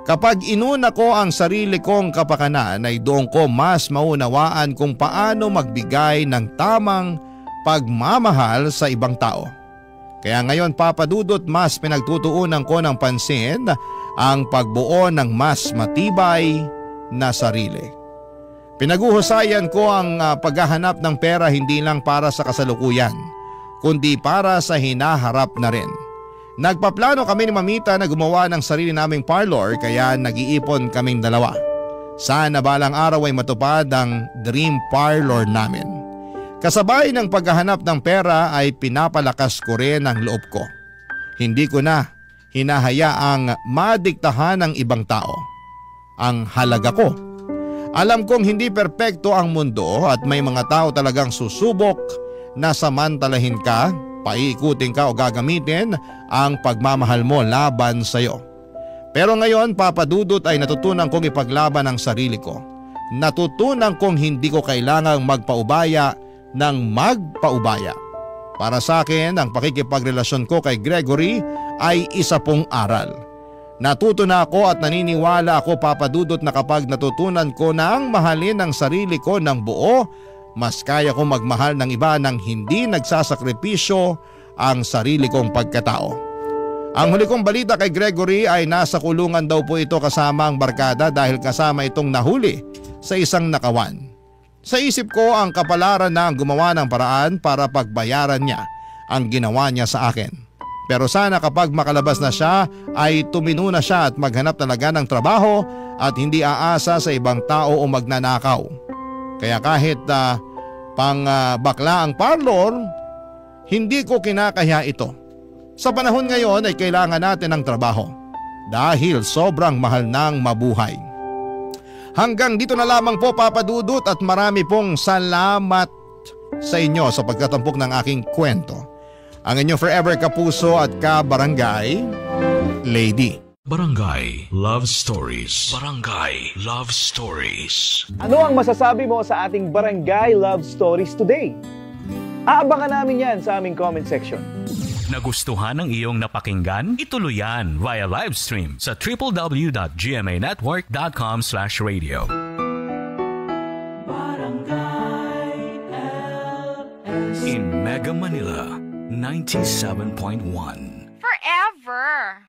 Kapag inuna ko ang sarili kong kapakanan ay doon ko mas maunawaan kung paano magbigay ng tamang pagmamahal sa ibang tao. Kaya ngayon, Papa Dudut, mas pinagtutuunan ko ng pansin ang pagbuo ng mas matibay na sarili. Pinaguhusayan ko ang paghahanap ng pera hindi lang para sa kasalukuyan, kundi para sa hinaharap na rin. Nagpaplano kami ni Mamita na gumawa ng sarili naming parlor kaya nag-iipon kaming dalawa. Sana balang araw ay matupad ang dream parlor namin. Kasabay ng paghahanap ng pera ay pinapalakas ko rin ang loob ko. Hindi ko na hinahayaang madiktahan ng ibang tao ang halaga ko. Alam kong hindi perpekto ang mundo at may mga tao talagang susubok na samantalahin ka, paiikutin ka o gagamitin ang pagmamahal mo laban sa'yo. Pero ngayon, Papa Dudut, ay natutunan kong ipaglaban ang sarili ko. Natutunan kong hindi ko kailangang magpaubaya ng magpaubaya. Para sa akin, ang pakikipagrelasyon ko kay Gregory ay isa pong aral. Natuto na ako at naniniwala ako, Papa Dudut, na kapag natutunan ko na ang mahalin ang sarili ko ng buo, mas kaya ko magmahal ng iba nang hindi nagsasakripisyo ang sarili kong pagkatao. Ang huli kong balita kay Gregory ay nasa kulungan daw po ito kasama ang barkada dahil kasama itong nahuli sa isang nakawan. Sa isip ko, ang kapalaran na ang gumawa ng paraan para pagbayaran niya ang ginawa niya sa akin. Pero sana kapag makalabas na siya ay tumino na siya at maghanap talaga ng trabaho at hindi aasa sa ibang tao o magnanakaw. Kaya kahit bakla ang parlor, hindi ko kinakaya ito. Sa panahon ngayon ay kailangan natin ng trabaho dahil sobrang mahal ng mabuhay. Hanggang dito na lamang po Papa Dudut at marami pong salamat sa inyo sa pagtatampok ng aking kwento. Ang inyong forever kapuso at ka-barangay, Lady. Barangay Love Stories. Barangay Love Stories. Ano ang masasabi mo sa ating Barangay Love Stories today? Aabangan namin yan sa aming comment section. Nagustuhan ng iyong napakinggan? Ituloy yan via live stream sa www.gmanetwork.com/radio. In Mega Manila, 97.1. Forever.